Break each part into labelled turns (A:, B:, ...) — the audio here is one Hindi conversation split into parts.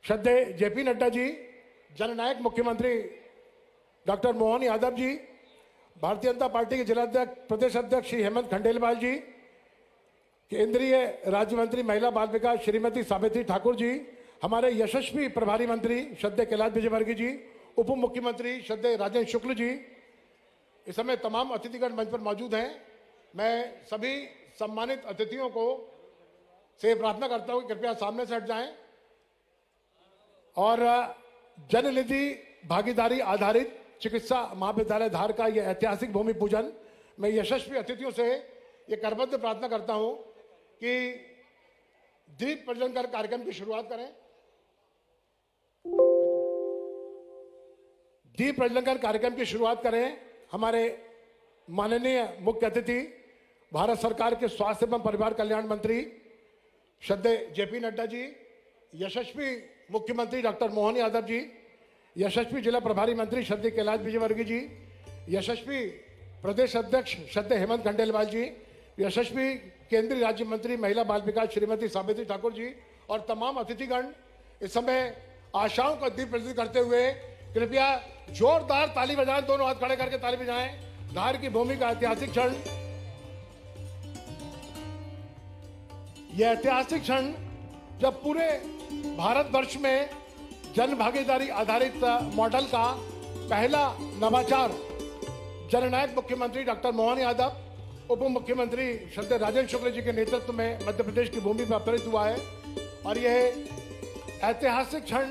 A: श्रद्धेय जेपी नड्डा जी, जननायक मुख्यमंत्री डॉक्टर मोहन यादव जी, भारतीय जनता पार्टी के जिलाध्यक्ष प्रदेश अध्यक्ष श्री हेमंत खंडेलवाल जी, केंद्रीय राज्य मंत्री महिला बाल विकास श्रीमती सावित्री ठाकुर जी, हमारे यशस्वी प्रभारी मंत्री श्रद्धेय कैलाश विजयवर्गीय जी, उप मुख्यमंत्री श्रद्धेय राजेंद्र शुक्ल जी, इस समय तमाम अतिथिगण मंच पर मौजूद हैं। मैं सभी सम्मानित अतिथियों को से प्रार्थना करता हूं कि कृपया सामने से हट जाएं और जननिधि भागीदारी आधारित चिकित्सा महाविद्यालय धार का यह ऐतिहासिक भूमि पूजन मैं यशस्वी अतिथियों से यह करबद्ध प्रार्थना करता हूं कि दीप प्रज्वलन कर कार्यक्रम की शुरुआत करें। दीप प्रज्वलन कर कार्यक्रम की शुरुआत करें। हमारे माननीय मुख्य अतिथि भारत सरकार के स्वास्थ्य एवं परिवार कल्याण मंत्री श्रद्धेय जेपी नड्डा जी, यशस्वी मुख्यमंत्री डॉक्टर मोहन यादव जी, यशस्वी जिला प्रभारी मंत्री श्रद्धेय कैलाश विजयवर्गीय जी, यशस्वी प्रदेश अध्यक्ष श्रद्धेय हेमंत खंडेलवाल जी, यशस्वी केंद्रीय राज्य मंत्री महिला बाल विकास श्रीमती सावित्री ठाकुर जी और तमाम अतिथिगण इस समय आशाओं का दीप प्रज्वलित करते हुए कृपया जोरदार ताली बजाएं। दोनों हाथ खड़े करके ताली बजाएं। धार की भूमि का ऐतिहासिक क्षण, यह ऐतिहासिक क्षण जब पूरे भारतवर्ष में जन भागीदारी आधारित मॉडल का पहला नवाचार जननायक मुख्यमंत्री डॉक्टर मोहन यादव, उप मुख्यमंत्री श्रद्धेय राजेंद्र शुक्ल जी के नेतृत्व में मध्य प्रदेश की भूमि पर अवतरित हुआ है और यह ऐतिहासिक क्षण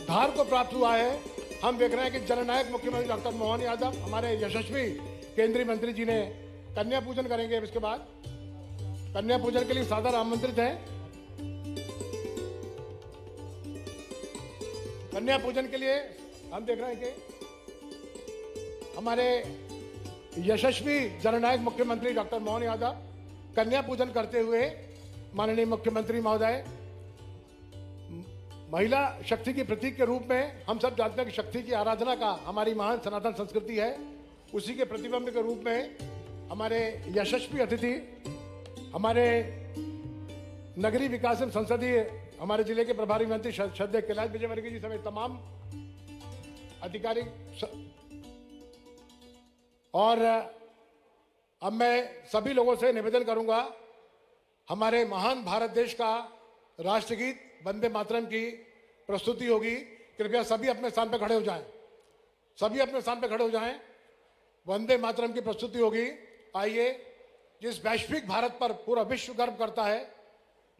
A: धार को प्राप्त हुआ है। हम देख रहे हैं कि जननायक मुख्यमंत्री डॉक्टर मोहन यादव हमारे यशस्वी केंद्रीय मंत्री जी ने कन्या पूजन करेंगे। इसके बाद कन्या पूजन के लिए सादर आमंत्रित हैं। कन्या पूजन के लिए हम देख रहे हैं कि हमारे यशस्वी जननायक मुख्यमंत्री डॉक्टर मोहन यादव कन्या पूजन करते हुए माननीय मुख्यमंत्री महोदय, महिला शक्ति की प्रतीक के रूप में हम सब जानते हैं कि शक्ति की आराधना का हमारी महान सनातन संस्कृति है, उसी के प्रतिबिंब के रूप में हमारे यशस्वी अतिथि हमारे नगरीय विकास एवं संसदीय हमारे जिले के प्रभारी मंत्री श्रद्धेय कैलाश विजयवर्गीय जी समेत तमाम अधिकारी और अब मैं सभी लोगों से निवेदन करूंगा, हमारे महान भारत देश का राष्ट्रगीत वंदे मातरम की प्रस्तुति होगी। कृपया सभी अपने स्थान पर खड़े हो जाएं। सभी अपने स्थान पर खड़े हो जाएं। वंदे मातरम की प्रस्तुति होगी। आइए, जिस वैश्विक भारत पर पूरा विश्व गर्व करता है,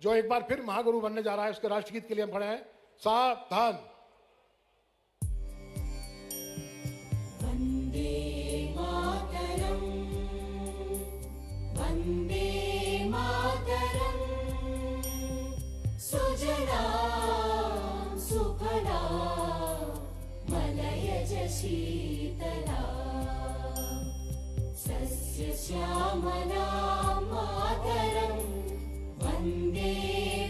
A: जो एक बार फिर महागुरु बनने जा रहा है, उसके राष्ट्रगीत के लिए हम खड़े हैं। सावधान।
B: वंदे मातरम, वंदे मातरम, सुजलां सुफलां मलयज शीतलां सस्य श्यामलां मातरं वन्दे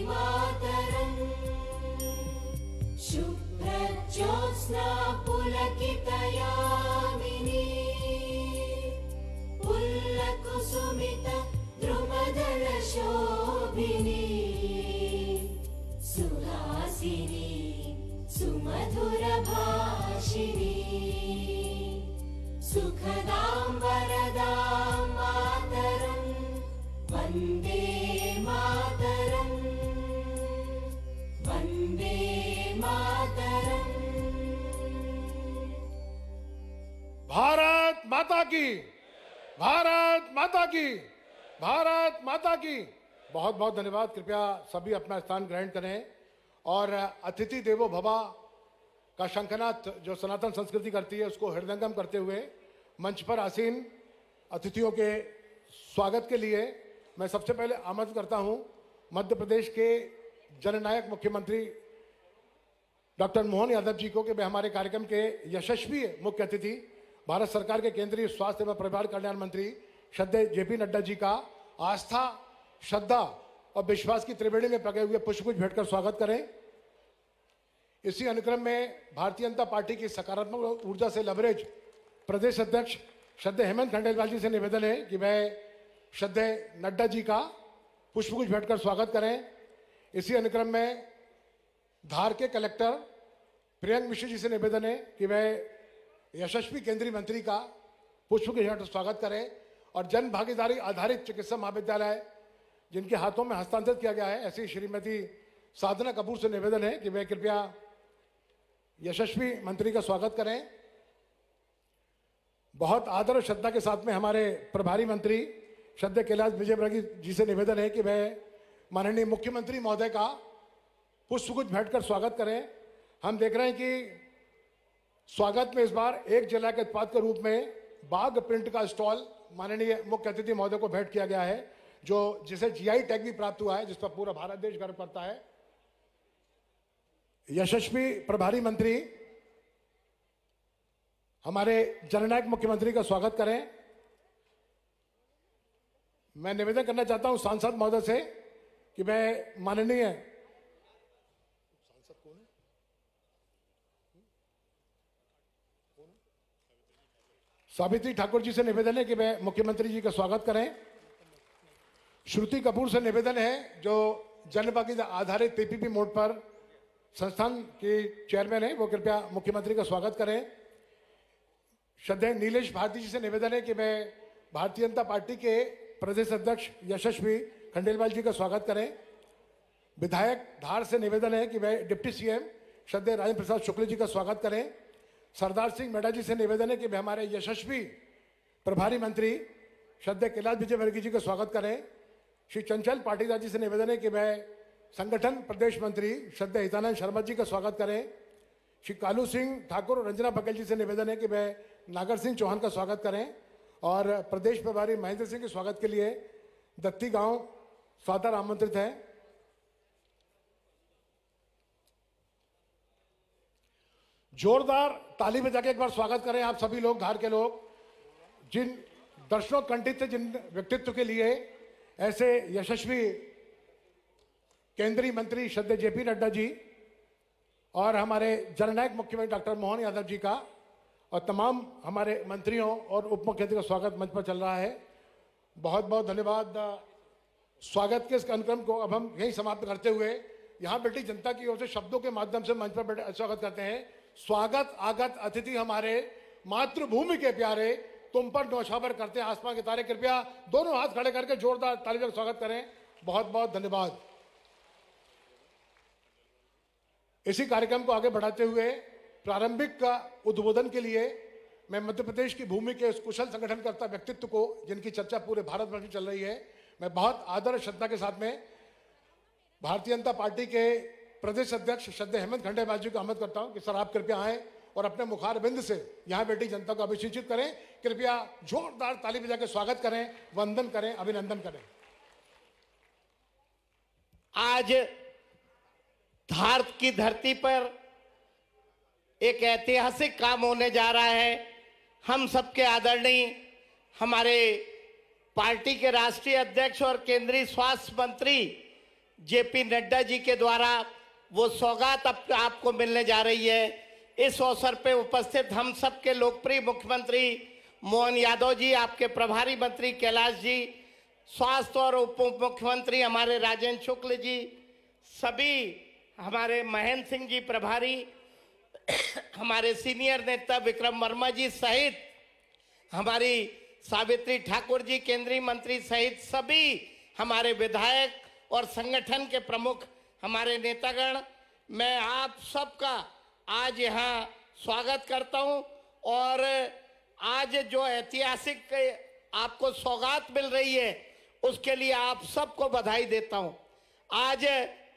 B: मातरम्। शुभ्रज्योत्स्ना पुलकितयामिनी पुल्लकुसुमित द्रुमदल शोभिनी सुहासिनी सुमधुर भाषिणी सुखदां वरदां मातरं वन्दे मातरं, वन्दे मातरं।
A: भारत माता की, भारत माता की, भारत माता की। बहुत बहुत धन्यवाद। कृपया सभी अपना स्थान ग्रहण करें और अतिथि देवो भव का शंखनाद जो सनातन संस्कृति करती है उसको हृदयंगम करते हुए मंच पर आसीन अतिथियों के स्वागत के लिए मैं सबसे पहले आमंत्रित करता हूं मध्य प्रदेश के जननायक मुख्यमंत्री डॉक्टर मोहन यादव जी को कि वे हमारे कार्यक्रम के यशस्वी मुख्य अतिथि भारत सरकार के केंद्रीय स्वास्थ्य एवं परिवार कल्याण मंत्री श्रद्धेय जेपी नड्डा जी का आस्था, श्रद्धा और विश्वास की त्रिवेणी में पगे हुए पुष्पगुच्छ भेंटकर स्वागत करें। इसी अनुक्रम में भारतीय जनता पार्टी की सकारात्मक ऊर्जा से लबरेज प्रदेश अध्यक्ष श्रद्धेय हेमंत खंडेलवाल जी से निवेदन है कि वह श्रद्धेय नड्डा जी का पुष्पगुच्छ भेंटकर स्वागत करें। इसी अनुक्रम में धार के कलेक्टर प्रियंक मिश्र जी से निवेदन है कि वह यशस्वी केंद्रीय मंत्री का पुष्प के हट स्वागत करें और जन भागीदारी आधारित चिकित्सा महाविद्यालय जिनके हाथों में हस्तांतरित किया गया है ऐसी श्रीमती साधना कपूर से निवेदन है कि वह कृपया यशस्वी मंत्री का स्वागत करें। बहुत आदर और श्रद्धा के साथ में हमारे प्रभारी मंत्री श्रद्धेय कैलाश विजयवर्गीय जी से निवेदन है कि वह माननीय मुख्यमंत्री महोदय का पुष्पगुच्छ भेंट कर स्वागत करें। हम देख रहे हैं कि स्वागत में इस बार एक जिला के उत्पाद के रूप में बाघ प्रिंट का स्टॉल माननीय मुख्य अतिथि महोदय को भेंट किया गया है, जो जिसे जीआई टैग भी प्राप्त हुआ है, जिस पर पूरा भारत देश गर्व करता है। यशस्वी प्रभारी मंत्री हमारे जननायक मुख्यमंत्री का स्वागत करें। मैं निवेदन करना चाहता हूं सांसद महोदय से कि मैं माननीय सावित्री ठाकुर जी से निवेदन है कि वह मुख्यमंत्री जी का स्वागत करें। श्रुति कपूर से निवेदन है जो जनभागीदारी आधारित पीपीपी मोड पर संस्थान की चेयरमैन है, वो कृपया मुख्यमंत्री का स्वागत करें। श्रद्धेय नीलेश भारती जी से निवेदन है कि वह भारतीय जनता पार्टी के प्रदेश अध्यक्ष यशस्वी खंडेलवाल जी का स्वागत करें। विधायक धार से निवेदन है कि वह डिप्टी सीएम श्रद्धेय राजेंद्र प्रसाद शुक्ल जी का स्वागत करें। सरदार सिंह मेडा जी से निवेदन है कि वे हमारे यशस्वी प्रभारी मंत्री श्रद्धेय कैलाश विजयवर्गीय जी का स्वागत करें। श्री चंचल पाटीदार जी से निवेदन है कि वह संगठन प्रदेश मंत्री श्रद्धेय हितानंद शर्मा जी का स्वागत करें। श्री कालू सिंह ठाकुर और रंजना बघेल जी से निवेदन है कि वह नागर सिंह चौहान का स्वागत करें और प्रदेश प्रभारी महेंद्र सिंह के स्वागत के लिए दत्ती गांव सादर आमंत्रित है। जोरदार ताली बजा के एक बार स्वागत करें आप सभी लोग, धार के लोग, जिन दर्शनों कंठित जिन व्यक्तित्व के लिए ऐसे यशस्वी केंद्रीय मंत्री श्रद्धेय जेपी नड्डा जी और हमारे जननायक मुख्यमंत्री डॉक्टर मोहन यादव जी का और तमाम हमारे मंत्रियों और उप मुख्यमंत्री का स्वागत मंच पर चल रहा है। बहुत बहुत धन्यवाद। स्वागत के इस कार्यक्रम को अब हम यहीं समाप्त करते हुए यहाँ बैठी जनता की ओर से शब्दों के माध्यम से मंच पर बैठे स्वागत करते हैं। स्वागत आगत अतिथि हमारे मातृभूमि के प्यारे, तुम पर नौछावर करते हैं आसमान के तारे। कृपया दोनों हाथ खड़े करके जोरदार ताली से स्वागत करें। बहुत बहुत धन्यवाद। इसी कार्यक्रम को आगे बढ़ाते हुए प्रारंभिक का उद्बोधन के लिए मैं मध्य प्रदेश की भूमि के उस कुशल संगठनकर्ता व्यक्तित्व को, जिनकी चर्चा पूरे भारत भर में चल रही है, मैं बहुत आदर और श्रद्धा के साथ में भारतीय जनता पार्टी के प्रदेश अध्यक्ष श्रद्धेय हेमंत खंडेलवाल जी को आमंत्रित करता हूं कि सर आप कृपया आए और अपने मुखारबिंद से यहां बैठी जनता को अभिषेचित करें। कृपया जोरदार ताली बजा के स्वागत करें, वंदन करें, अभिनंदन करें।
C: आज धार की धरती पर एक ऐतिहासिक काम होने जा रहा है। हम सबके आदरणीय हमारे पार्टी के राष्ट्रीय अध्यक्ष और केंद्रीय स्वास्थ्य मंत्री जेपी नड्डा जी के द्वारा वो सौगात अब आपको मिलने जा रही है। इस अवसर पे उपस्थित हम सबके लोकप्रिय मुख्यमंत्री मोहन यादव जी, आपके प्रभारी मंत्री कैलाश जी, स्वास्थ्य और उप मुख्यमंत्री हमारे राजेंद्र शुक्ल जी, सभी हमारे महेंद्र सिंह जी प्रभारी, हमारे सीनियर नेता विक्रम वर्मा जी सहित हमारी सावित्री ठाकुर जी केंद्रीय मंत्री सहित सभी हमारे विधायक और संगठन के प्रमुख हमारे नेतागण, मैं आप सबका आज यहाँ स्वागत करता हूँ। और आज जो ऐतिहासिक आपको सौगात मिल रही है उसके लिए आप सबको बधाई देता हूँ। आज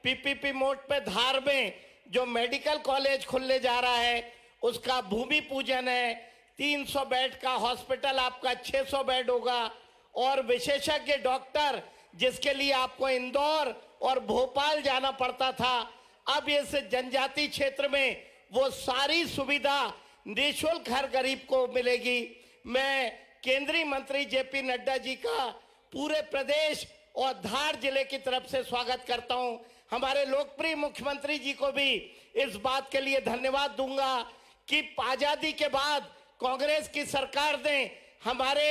C: पीपीपी मोड पे धार में जो मेडिकल कॉलेज खुलने जा रहा है उसका भूमि पूजन है। 300 बेड का हॉस्पिटल आपका 600 बेड होगा और विशेषज्ञ डॉक्टर जिसके लिए आपको इंदौर और भोपाल जाना पड़ता था, अब इस जनजाति क्षेत्र में वो सारी सुविधा निःशुल्क हर गरीब को मिलेगी। मैं केंद्रीय मंत्री जेपी नड्डा जी का पूरे प्रदेश और धार जिले की तरफ से स्वागत करता हूं। हमारे लोकप्रिय मुख्यमंत्री जी को भी इस बात के लिए धन्यवाद दूंगा कि आजादी के बाद कांग्रेस की सरकार ने हमारे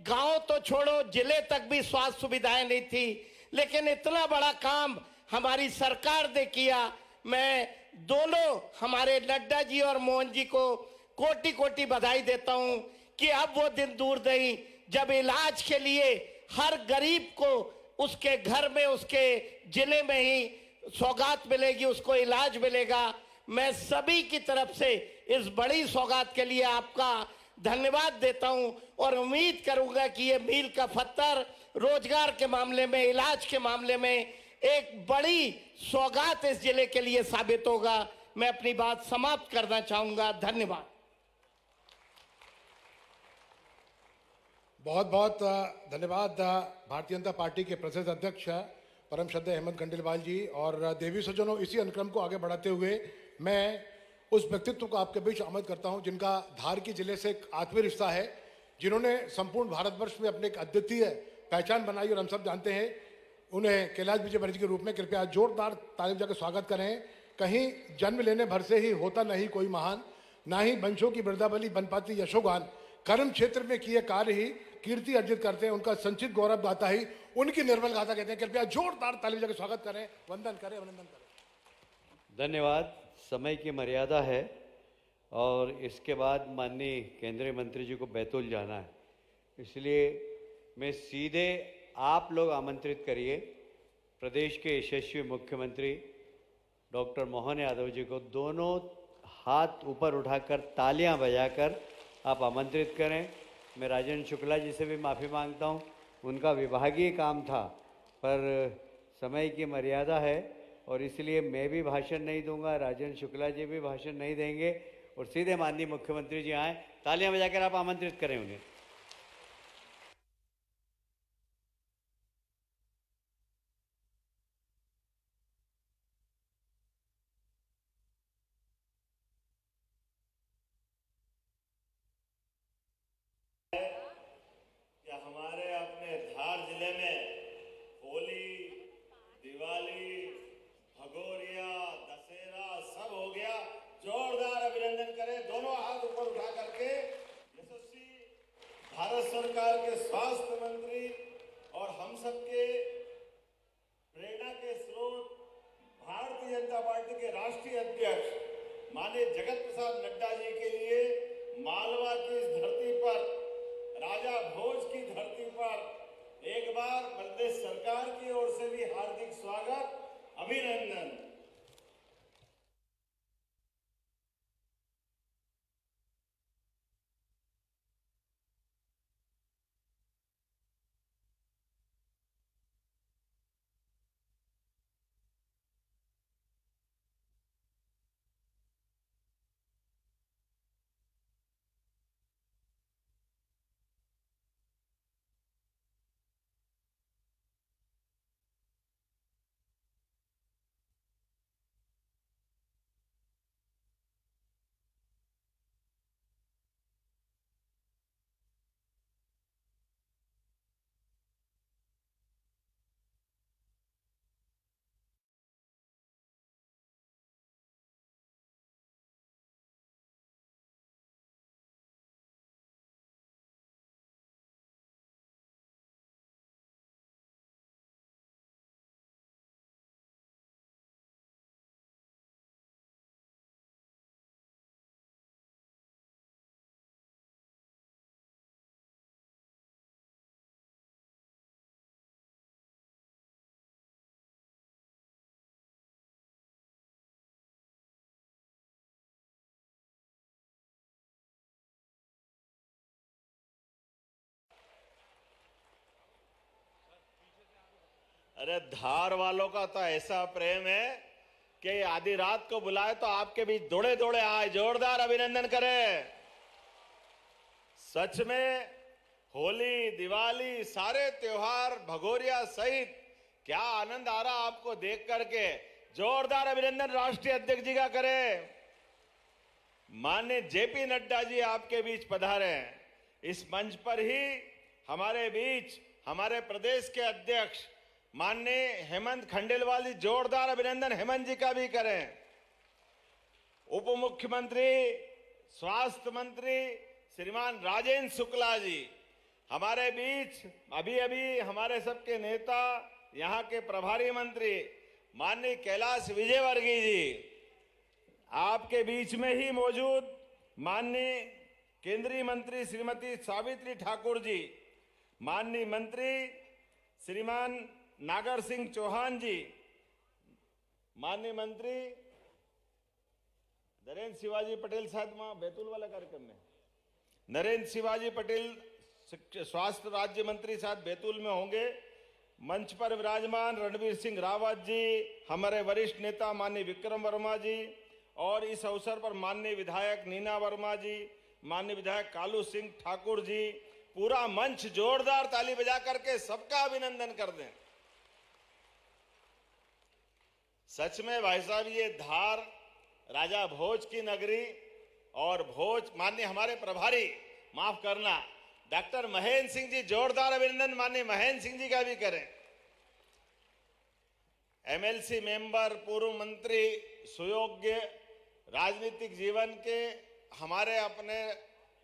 C: गांव तो छोड़ो जिले तक भी स्वास्थ्य सुविधाएं नहीं थी, लेकिन इतना बड़ा काम हमारी सरकार ने किया। मैं दोनों हमारे नड्डा जी और मोहन जी को कोटि कोटि बधाई देता हूं कि अब वो दिन दूर नहीं जब इलाज के लिए हर गरीब को उसके घर में, उसके जिले में ही सौगात मिलेगी, उसको इलाज मिलेगा। मैं सभी की तरफ से इस बड़ी सौगात के लिए आपका धन्यवाद देता हूं और उम्मीद करूंगा कि ये मील का पत्थर रोजगार के मामले में, इलाज के मामले में एक बड़ी सौगात इस जिले के लिए साबित होगा। मैं अपनी बात समाप्त करना चाहूंगा। धन्यवाद।
A: बहुत बहुत धन्यवाद भारतीय जनता पार्टी के प्रदेश अध्यक्ष परम श्रद्धेय हेमंत खंडेलवाल जी। और देवी सज्जनों, इसी अनुक्रम को आगे बढ़ाते हुए मैं उस व्यक्तित्व को आपके बीच आमंत्रित करता हूं जिनका धार की जिले से एक आत्मीय रिश्ता है, जिन्होंने संपूर्ण भारतवर्ष में अपने एक अद्वितीय पहचान बनाई और हम सब जानते हैं उन्हें कैलाश विजय वर्गीय के रूप में। कृपया जोरदार ताली बजा के स्वागत करें। कहीं जन्म लेने भर से ही होता नहीं कोई महान, ना ही वंशों की वृद्धावली बन पाती यशोगान। कर्म क्षेत्र में किए कार्य ही कीर्ति अर्जित करते हैं, उनका संचित गौरव गाथा ही उनकी निर्मल गाथा कहते हैं। कृपया जोरदार ताली बजा के स्वागत करें, वंदन करें, अभिनंदन करें।
D: धन्यवाद। समय की मर्यादा है और इसके बाद माननीय केंद्रीय मंत्री जी को बैतूल जाना है, इसलिए मैं सीधे आप लोग आमंत्रित करिए प्रदेश के यशस्वी मुख्यमंत्री डॉक्टर मोहन यादव जी को। दोनों हाथ ऊपर उठाकर तालियां बजाकर आप आमंत्रित करें। मैं राजेंद्र शुक्ला जी से भी माफ़ी मांगता हूं, उनका विभागीय काम था पर समय की मर्यादा है और इसलिए मैं भी भाषण नहीं दूंगा, राजेंद्र शुक्ला जी भी भाषण नहीं देंगे और सीधे माननीय मुख्यमंत्री जी आए। तालियां बजाकर आप आमंत्रित करें उन्हें।
E: हमारे अपने धार जिले में होली, दिवाली, भगोरिया, दशहरा सब हो गया। जोरदार अभिनंदन करें, दोनों हाथ ऊपर उठा करके। यशस्वी भारत सरकार के स्वास्थ्य मंत्री और हम सबके प्रेरणा के स्रोत भारतीय जनता पार्टी के राष्ट्रीय अध्यक्ष माननीय जगत प्रसाद नड्डा जी के लिए मालवा की इस धरती पर, राजा भोज की धरती पर एक बार प्रदेश सरकार की ओर से भी हार्दिक स्वागत, अभिनंदन। अरे धार वालों का तो ऐसा प्रेम है कि आधी रात को बुलाए तो आपके बीच दौड़े दौड़े आए। जोरदार अभिनंदन करें। सच में होली, दिवाली, सारे त्योहार, भगोरिया सहित क्या आनंद आ रहा आपको देख करके। जोरदार अभिनंदन राष्ट्रीय अध्यक्ष जी का करें। माननीय जेपी नड्डा जी आपके बीच पधारे। इस मंच पर ही हमारे बीच हमारे प्रदेश के अध्यक्ष माननीय हेमंत खंडेलवाल जी, जोरदार अभिनंदन हेमंत जी का भी करें। उप मुख्यमंत्री, स्वास्थ्य मंत्री श्रीमान राजेंद्र शुक्ला जी हमारे बीच, अभी अभी हमारे सबके नेता, यहाँ के प्रभारी मंत्री माननीय कैलाश विजयवर्गीय जी, आपके बीच में ही मौजूद माननीय केंद्रीय मंत्री श्रीमती सावित्री ठाकुर जी, माननीय मंत्री श्रीमान नागर सिंह चौहान जी, माननीय मंत्री नरेंद्र शिवाजी पटेल साहब वहां बैतूल वाला कार्यक्रम में, नरेंद्र शिवाजी पटेल स्वास्थ्य राज्य मंत्री साहब बैतूल में होंगे। मंच पर विराजमान रणवीर सिंह रावत जी, हमारे वरिष्ठ नेता माननीय विक्रम वर्मा जी, और इस अवसर पर माननीय विधायक नीना वर्मा जी, माननीय विधायक कालू सिंह ठाकुर जी, पूरा मंच जोरदार ताली बजा करके सबका अभिनंदन कर दें। सच में भाई साहब, ये धार राजा भोज की नगरी, और भोज माननीय हमारे प्रभारी, माफ करना, डॉक्टर महेंद्र सिंह जी, जोरदार अभिनंदन माननीय महेंद्र सिंह जी का भी करें। एमएलसी मेंबर, पूर्व मंत्री, सुयोग्य राजनीतिक जीवन के, हमारे अपने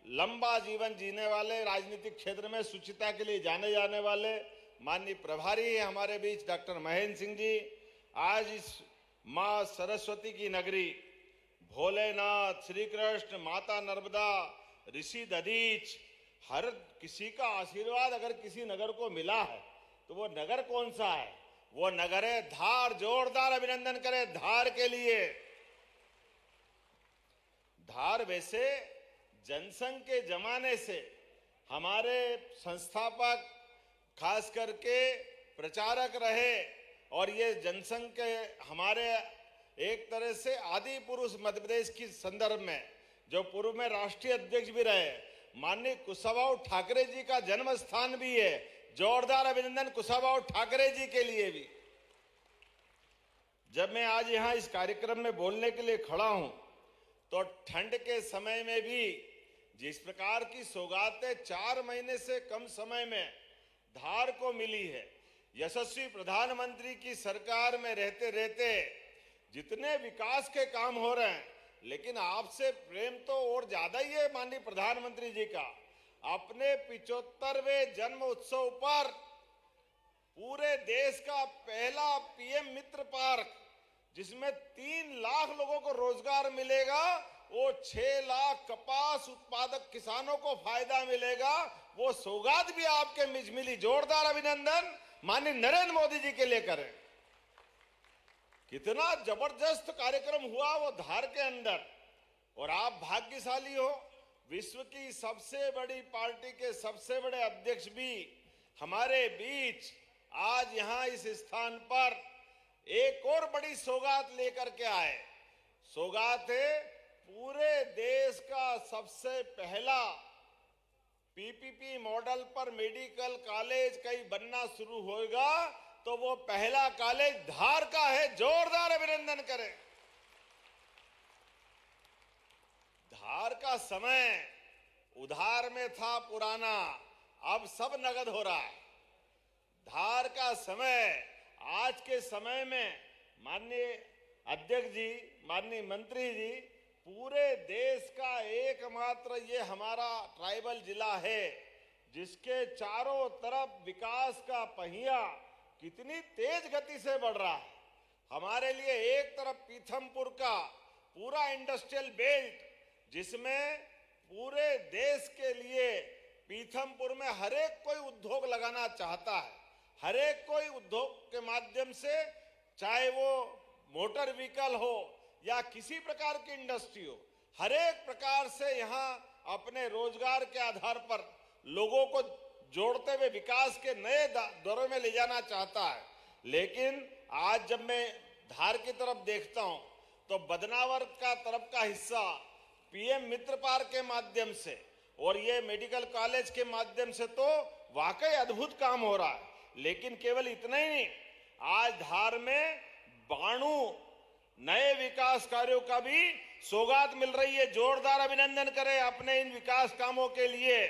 E: लंबा जीवन जीने वाले, राजनीतिक क्षेत्र में सुचिता के लिए जाने जाने वाले माननीय प्रभारी है हमारे बीच डॉक्टर महेंद्र सिंह जी। आज इस मां सरस्वती की नगरी, भोलेनाथ, श्री कृष्ण, माता नर्मदा, ऋषि दधीच, हर किसी का आशीर्वाद अगर किसी नगर को मिला है तो वो नगर कौन सा है? वो नगर है धार। जोरदार अभिनंदन करें धार के लिए। धार वैसे जनसंघ के जमाने से हमारे संस्थापक, खास करके प्रचारक रहे, और ये जनसंघ के हमारे एक तरह से आदि पुरुष मध्य प्रदेश की संदर्भ में, जो पूर्व में राष्ट्रीय अध्यक्ष भी रहे, माननीय कुशाभाऊ ठाकरे जी का जन्म स्थान भी है। जोरदार अभिनंदन कुशाभाऊ ठाकरे जी के लिए भी। जब मैं आज यहां इस कार्यक्रम में बोलने के लिए खड़ा हूं, तो ठंड के समय में भी जिस प्रकार की सौगातें 4 महीने से कम समय में धार को मिली है, यशस्वी प्रधानमंत्री की सरकार में रहते रहते जितने विकास के काम हो रहे हैं, लेकिन आपसे प्रेम तो और ज्यादा ही है माननीय प्रधानमंत्री जी का। अपने 75वें जन्म उत्सव पर पूरे देश का पहला पीएम मित्र पार्क, जिसमें 3 लाख लोगों को रोजगार मिलेगा, वो 6 लाख कपास उत्पादक किसानों को फायदा मिलेगा, वो सौगात भी आपके बीच मिली। जोरदार अभिनंदन माननीय नरेंद्र मोदी जी के लिए करें। कितना जबरदस्त कार्यक्रम हुआ वो धार के अंदर। और आप भाग्यशाली हो, विश्व की सबसे बड़ी पार्टी के सबसे बड़े अध्यक्ष भी हमारे बीच आज यहां इस स्थान पर एक और बड़ी सौगात लेकर के आए। सौगात है पूरे देश का सबसे पहला पीपीपी मॉडल पर मेडिकल कॉलेज कहीं बनना शुरू होगा, तो वो पहला कॉलेज धार का है। जोरदार अभिनंदन करें। धार का समय उधार में था पुराना, अब सब नगद हो रहा है। धार का समय आज के समय में माननीय अध्यक्ष जी, माननीय मंत्री जी, पूरे देश का एकमात्र ये हमारा ट्राइबल जिला है जिसके चारों तरफ विकास का पहिया कितनी तेज गति से बढ़ रहा है। हमारे लिए एक तरफ पीथमपुर का पूरा इंडस्ट्रियल बेल्ट, जिसमें पूरे देश के लिए पीथमपुर में हर एक कोई उद्योग लगाना चाहता है। हर एक कोई उद्योग के माध्यम से, चाहे वो मोटर व्हीकल हो या किसी प्रकार की इंडस्ट्री हो, हर एक प्रकार से यहाँ अपने रोजगार के आधार पर लोगों को जोड़ते हुए विकास के नए दौर में ले जाना चाहता है। लेकिन आज जब मैं धार की तरफ देखता हूं, तो बदनावर का तरफ का हिस्सा पीएम मित्र पार्क के माध्यम से और ये मेडिकल कॉलेज के माध्यम से तो वाकई अद्भुत काम हो रहा है। लेकिन केवल इतना ही नहीं, आज धार में 92 नए विकास कार्यों का भी सौगात मिल रही है। जोरदार अभिनंदन करें अपने इन विकास कामों के लिए,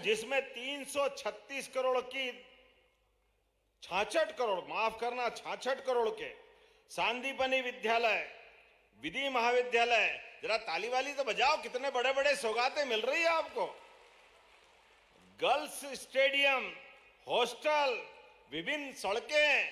E: जिसमें 336 करोड़ की 66 करोड़, माफ करना 66 करोड़ के सांदीपनी विद्यालय, विधि महाविद्यालय, जरा ताली वाली तो बजाओ, कितने बड़े बड़े सौगातें मिल रही है आपको। गर्ल्स स्टेडियम, हॉस्टल, विभिन्न सड़कें,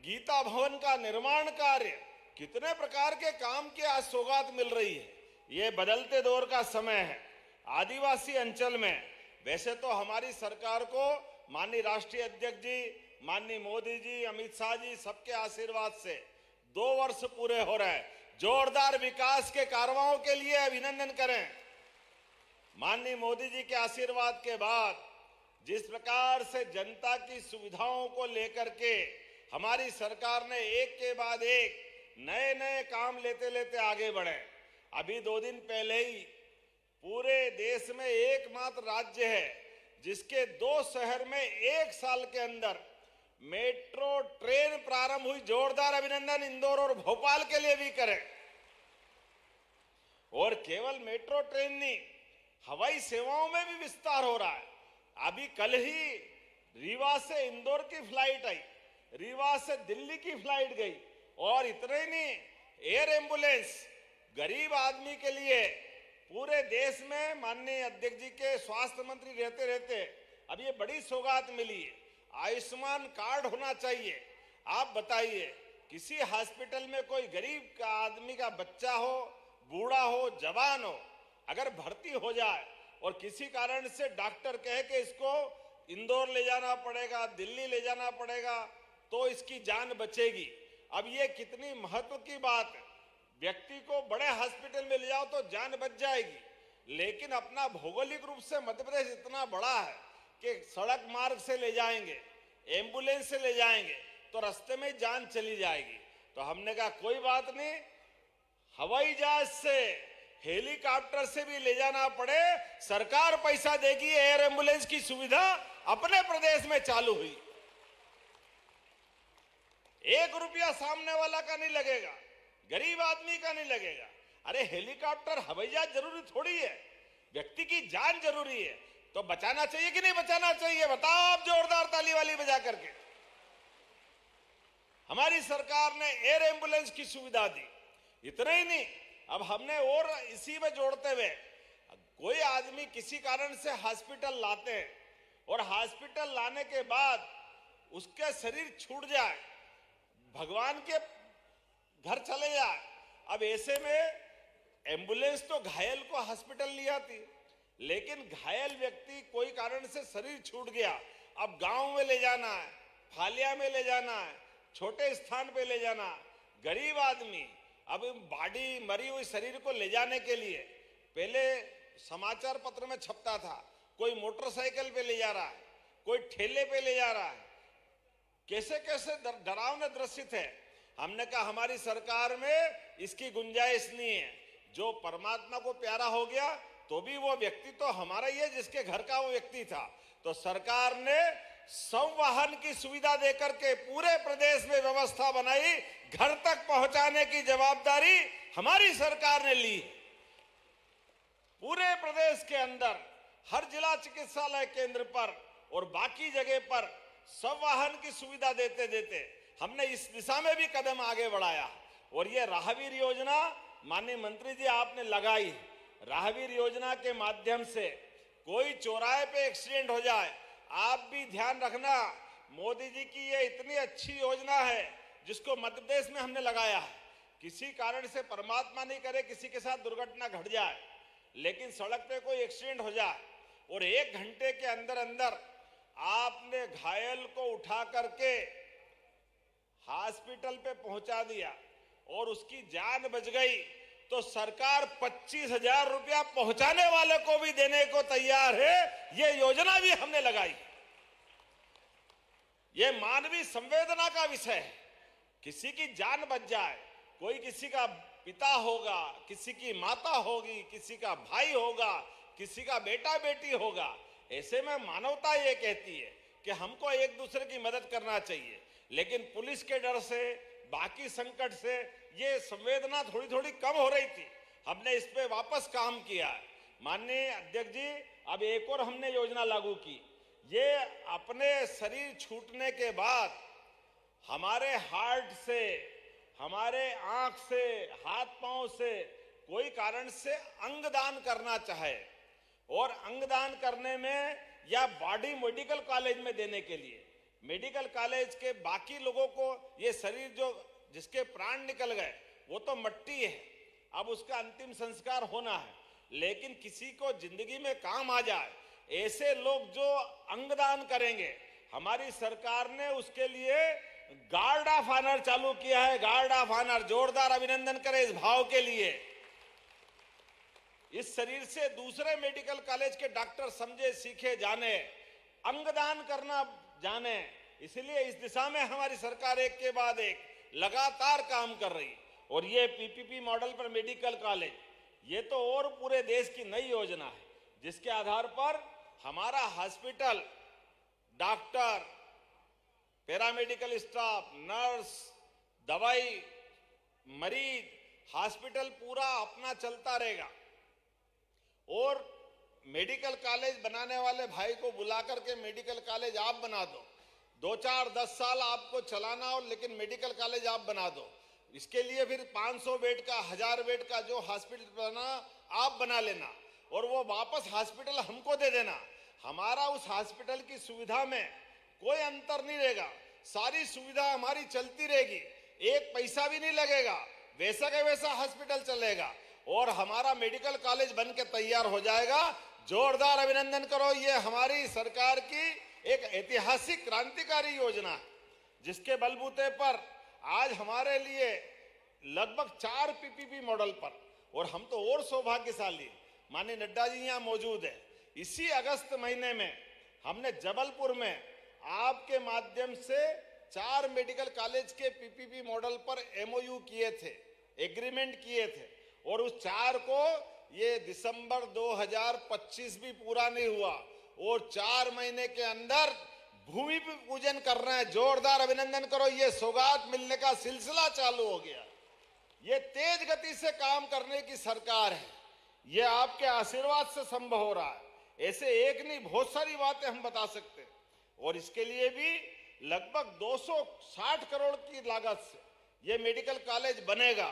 E: गीता भवन का निर्माण कार्य, कितने प्रकार के काम की आज सौगात मिल रही है। ये बदलते दौर का समय है। आदिवासी अंचल में वैसे तो हमारी सरकार को माननीय राष्ट्रीय अध्यक्ष जी, माननीय मोदी जी, अमित शाह जी सबके आशीर्वाद से 2 वर्ष पूरे हो रहे हैं। जोरदार विकास के कार्यों के लिए अभिनंदन करें। माननीय मोदी जी के आशीर्वाद के बाद जिस प्रकार से जनता की सुविधाओं को लेकर के हमारी सरकार ने एक के बाद एक नए नए काम लेते लेते आगे बढ़े। अभी 2 दिन पहले ही पूरे देश में एकमात्र राज्य है जिसके 2 शहर में 1 साल के अंदर मेट्रो ट्रेन प्रारंभ हुई। जोरदार अभिनंदन इंदौर और भोपाल के लिए भी करें। और केवल मेट्रो ट्रेन नहीं, हवाई सेवाओं में भी विस्तार हो रहा है। अभी कल ही रीवा से इंदौर की फ्लाइट आई, रीवा से दिल्ली की फ्लाइट गई। और इतने ही नहीं, एयर एम्बुलेंस गरीब आदमी के लिए पूरे देश में माननीय अध्यक्ष जी के स्वास्थ्य मंत्री रहते रहते अब ये बड़ी सौगात मिली है। आयुष्मान कार्ड होना चाहिए। आप बताइए, किसी हॉस्पिटल में कोई गरीब का आदमी का बच्चा हो, बूढ़ा हो, जवान हो, अगर भर्ती हो जाए और किसी कारण से डॉक्टर कहे कि इसको इंदौर ले जाना पड़ेगा, दिल्ली ले जाना पड़ेगा, तो इसकी जान बचेगी। अब ये कितनी महत्व की बात है। व्यक्ति को बड़े हॉस्पिटल में ले जाओ तो जान बच जाएगी, लेकिन अपना भौगोलिक रूप से मध्य प्रदेश इतना बड़ा है कि सड़क मार्ग से ले जाएंगे, एम्बुलेंस से ले जाएंगे तो रास्ते में जान चली जाएगी। तो हमने कहा कोई बात नहीं, हवाई जहाज से, हेलीकॉप्टर से भी ले जाना पड़े, सरकार पैसा देगी। एयर एम्बुलेंस की सुविधा अपने प्रदेश में चालू हुई। 1 रुपया सामने वाला का नहीं लगेगा, गरीब आदमी का नहीं लगेगा। अरे हेलीकॉप्टर, हवाई जहाज जरूरी थोड़ी है, व्यक्ति की जान जरूरी है। तो बचाना चाहिए कि नहीं बचाना चाहिए? बताओ आप जोरदार ताली वाली बजा करके। हमारी सरकार ने एयर एम्बुलेंस की सुविधा दी। इतना ही नहीं, अब हमने और इसी में जोड़ते हुए, कोई आदमी किसी कारण से हॉस्पिटल लाते हैं और हॉस्पिटल लाने के बाद उसके शरीर छूट जाए, भगवान के घर चले जाए। अब ऐसे में एम्बुलेंस तो घायल को हॉस्पिटल ले आती, लेकिन घायल व्यक्ति कोई कारण से शरीर छूट गया, अब गांव में ले जाना है, फालिया में ले जाना है, छोटे स्थान पे ले जाना, गरीब आदमी अब बॉडी, मरी हुई शरीर को ले जाने के लिए पहले समाचार पत्र में छपता था, कोई मोटरसाइकिल पे ले जा रहा है, कोई ठेले पे ले जा रहा है, कैसे कैसे डरावने दृश्य थे। हमने कहा हमारी सरकार में इसकी गुंजाइश नहीं है। जो परमात्मा को प्यारा हो गया तो भी वो व्यक्ति तो हमारा ही है जिसके घर का वो व्यक्ति था। तो सरकार ने संवाहन की सुविधा देकर के पूरे प्रदेश में व्यवस्था बनाई, घर तक पहुंचाने की जवाबदारी हमारी सरकार ने ली। पूरे प्रदेश के अंदर हर जिला चिकित्सालय केंद्र पर और बाकी जगह पर संवाहन की सुविधा देते देते हमने इस दिशा में भी कदम आगे बढ़ाया। और ये राहवीर योजना माननीय मंत्री जी आपने लगाई। राहवीर योजना के माध्यम से कोई चौराहे पे एक्सीडेंट हो जाए, आप भी ध्यान रखना, मोदी जी की ये इतनी अच्छी योजना है जिसको मध्य प्रदेश में हमने लगाया है। किसी कारण से परमात्मा नहीं करे किसी के साथ दुर्घटना घट जाए, लेकिन सड़क पे कोई एक्सीडेंट हो जाए और 1 घंटे के अंदर अंदर आपने घायल को उठा करके हॉस्पिटल पे पहुंचा दिया और उसकी जान बच गई, तो सरकार 25,000 रुपया पहुंचाने वाले को भी देने को तैयार है। ये योजना भी हमने लगाई। ये मानवीय संवेदना का विषय है। किसी की जान बच जाए, कोई किसी का पिता होगा, किसी की माता होगी, किसी का भाई होगा, किसी का बेटा बेटी होगा, ऐसे में मानवता ये कहती है कि हमको एक दूसरे की मदद करना चाहिए। लेकिन पुलिस के डर से, बाकी संकट से ये संवेदना थोड़ी थोड़ी कम हो रही थी। हमने इस पे वापस काम किया है। माननीय अध्यक्ष जी, अब एक और हमने योजना लागू की। ये अपने शरीर छूटने के बाद हमारे हार्ट से, हमारे आंख से, हाथ पांव से कोई कारण से अंगदान करना चाहे और अंगदान करने में या बॉडी मेडिकल कॉलेज में देने के लिए मेडिकल कॉलेज के बाकी लोगों को ये शरीर जो जिसके प्राण निकल गए वो तो मट्टी है, अब उसका अंतिम संस्कार होना है, लेकिन किसी को जिंदगी में काम आ जाए ऐसे लोग जो अंगदान करेंगे, हमारी सरकार ने उसके लिए गार्ड ऑफ ऑनर चालू किया है। गार्ड ऑफ ऑनर, जोरदार अभिनंदन करें इस भाव के लिए। इस शरीर से दूसरे मेडिकल कॉलेज के डॉक्टर समझे सीखे जाने, अंगदान करना जाने, इसलिए इस दिशा में हमारी सरकार एक के बाद एक लगातार काम कर रही। और ये पीपीपी मॉडल पर मेडिकल कॉलेज, ये तो और पूरे देश की नई योजना है, जिसके आधार पर हमारा hospital, doctor, paramedical staff, nurse, दवाई, मरीज, हॉस्पिटल पूरा अपना चलता रहेगा। और मेडिकल कॉलेज बनाने वाले भाई को बुला करके मेडिकल कॉलेज आप बना दो, 2, 4, 10 साल आपको चलाना हो, लेकिन मेडिकल कॉलेज आप बना दो। इसके लिए फिर 500 बेड का, 1000 बेड का जो हॉस्पिटल बना आप बना लेना और वो वापस हॉस्पिटल हमको दे देना। हमारा उस हॉस्पिटल की सुविधा में कोई अंतर नहीं रहेगा, सारी सुविधा हमारी चलती रहेगी, एक पैसा भी नहीं लगेगा, वैसा का वैसा हॉस्पिटल चलेगा और हमारा मेडिकल कॉलेज बन के तैयार हो जाएगा। जोरदार अभिनंदन करो, ये हमारी सरकार की एक ऐतिहासिक क्रांतिकारी योजना है, जिसके बलबूते पर आज हमारे लिए लगभग 4 पीपीपी मॉडल पर, और हम तो और सौभाग्यशाली, माननीय नड्डा जी यहाँ मौजूद है। इसी अगस्त महीने में हमने जबलपुर में आपके माध्यम से 4 मेडिकल कॉलेज के पीपीपी मॉडल पर एमओयू किए थे, एग्रीमेंट किए थे, और उस 4 को ये दिसंबर 2025 भी पूरा नहीं हुआ और 4 महीने के अंदर भूमि पूजन कर रहे हैं। जोरदार अभिनंदन करो, ये सौगात मिलने का सिलसिला चालू हो गया। ये तेज गति से काम करने की सरकार है, ये आपके आशीर्वाद से संभव हो रहा है। ऐसे एक नहीं, बहुत सारी बातें हम बता सकते हैं। और इसके लिए भी लगभग 260 करोड़ की लागत से ये मेडिकल कॉलेज बनेगा।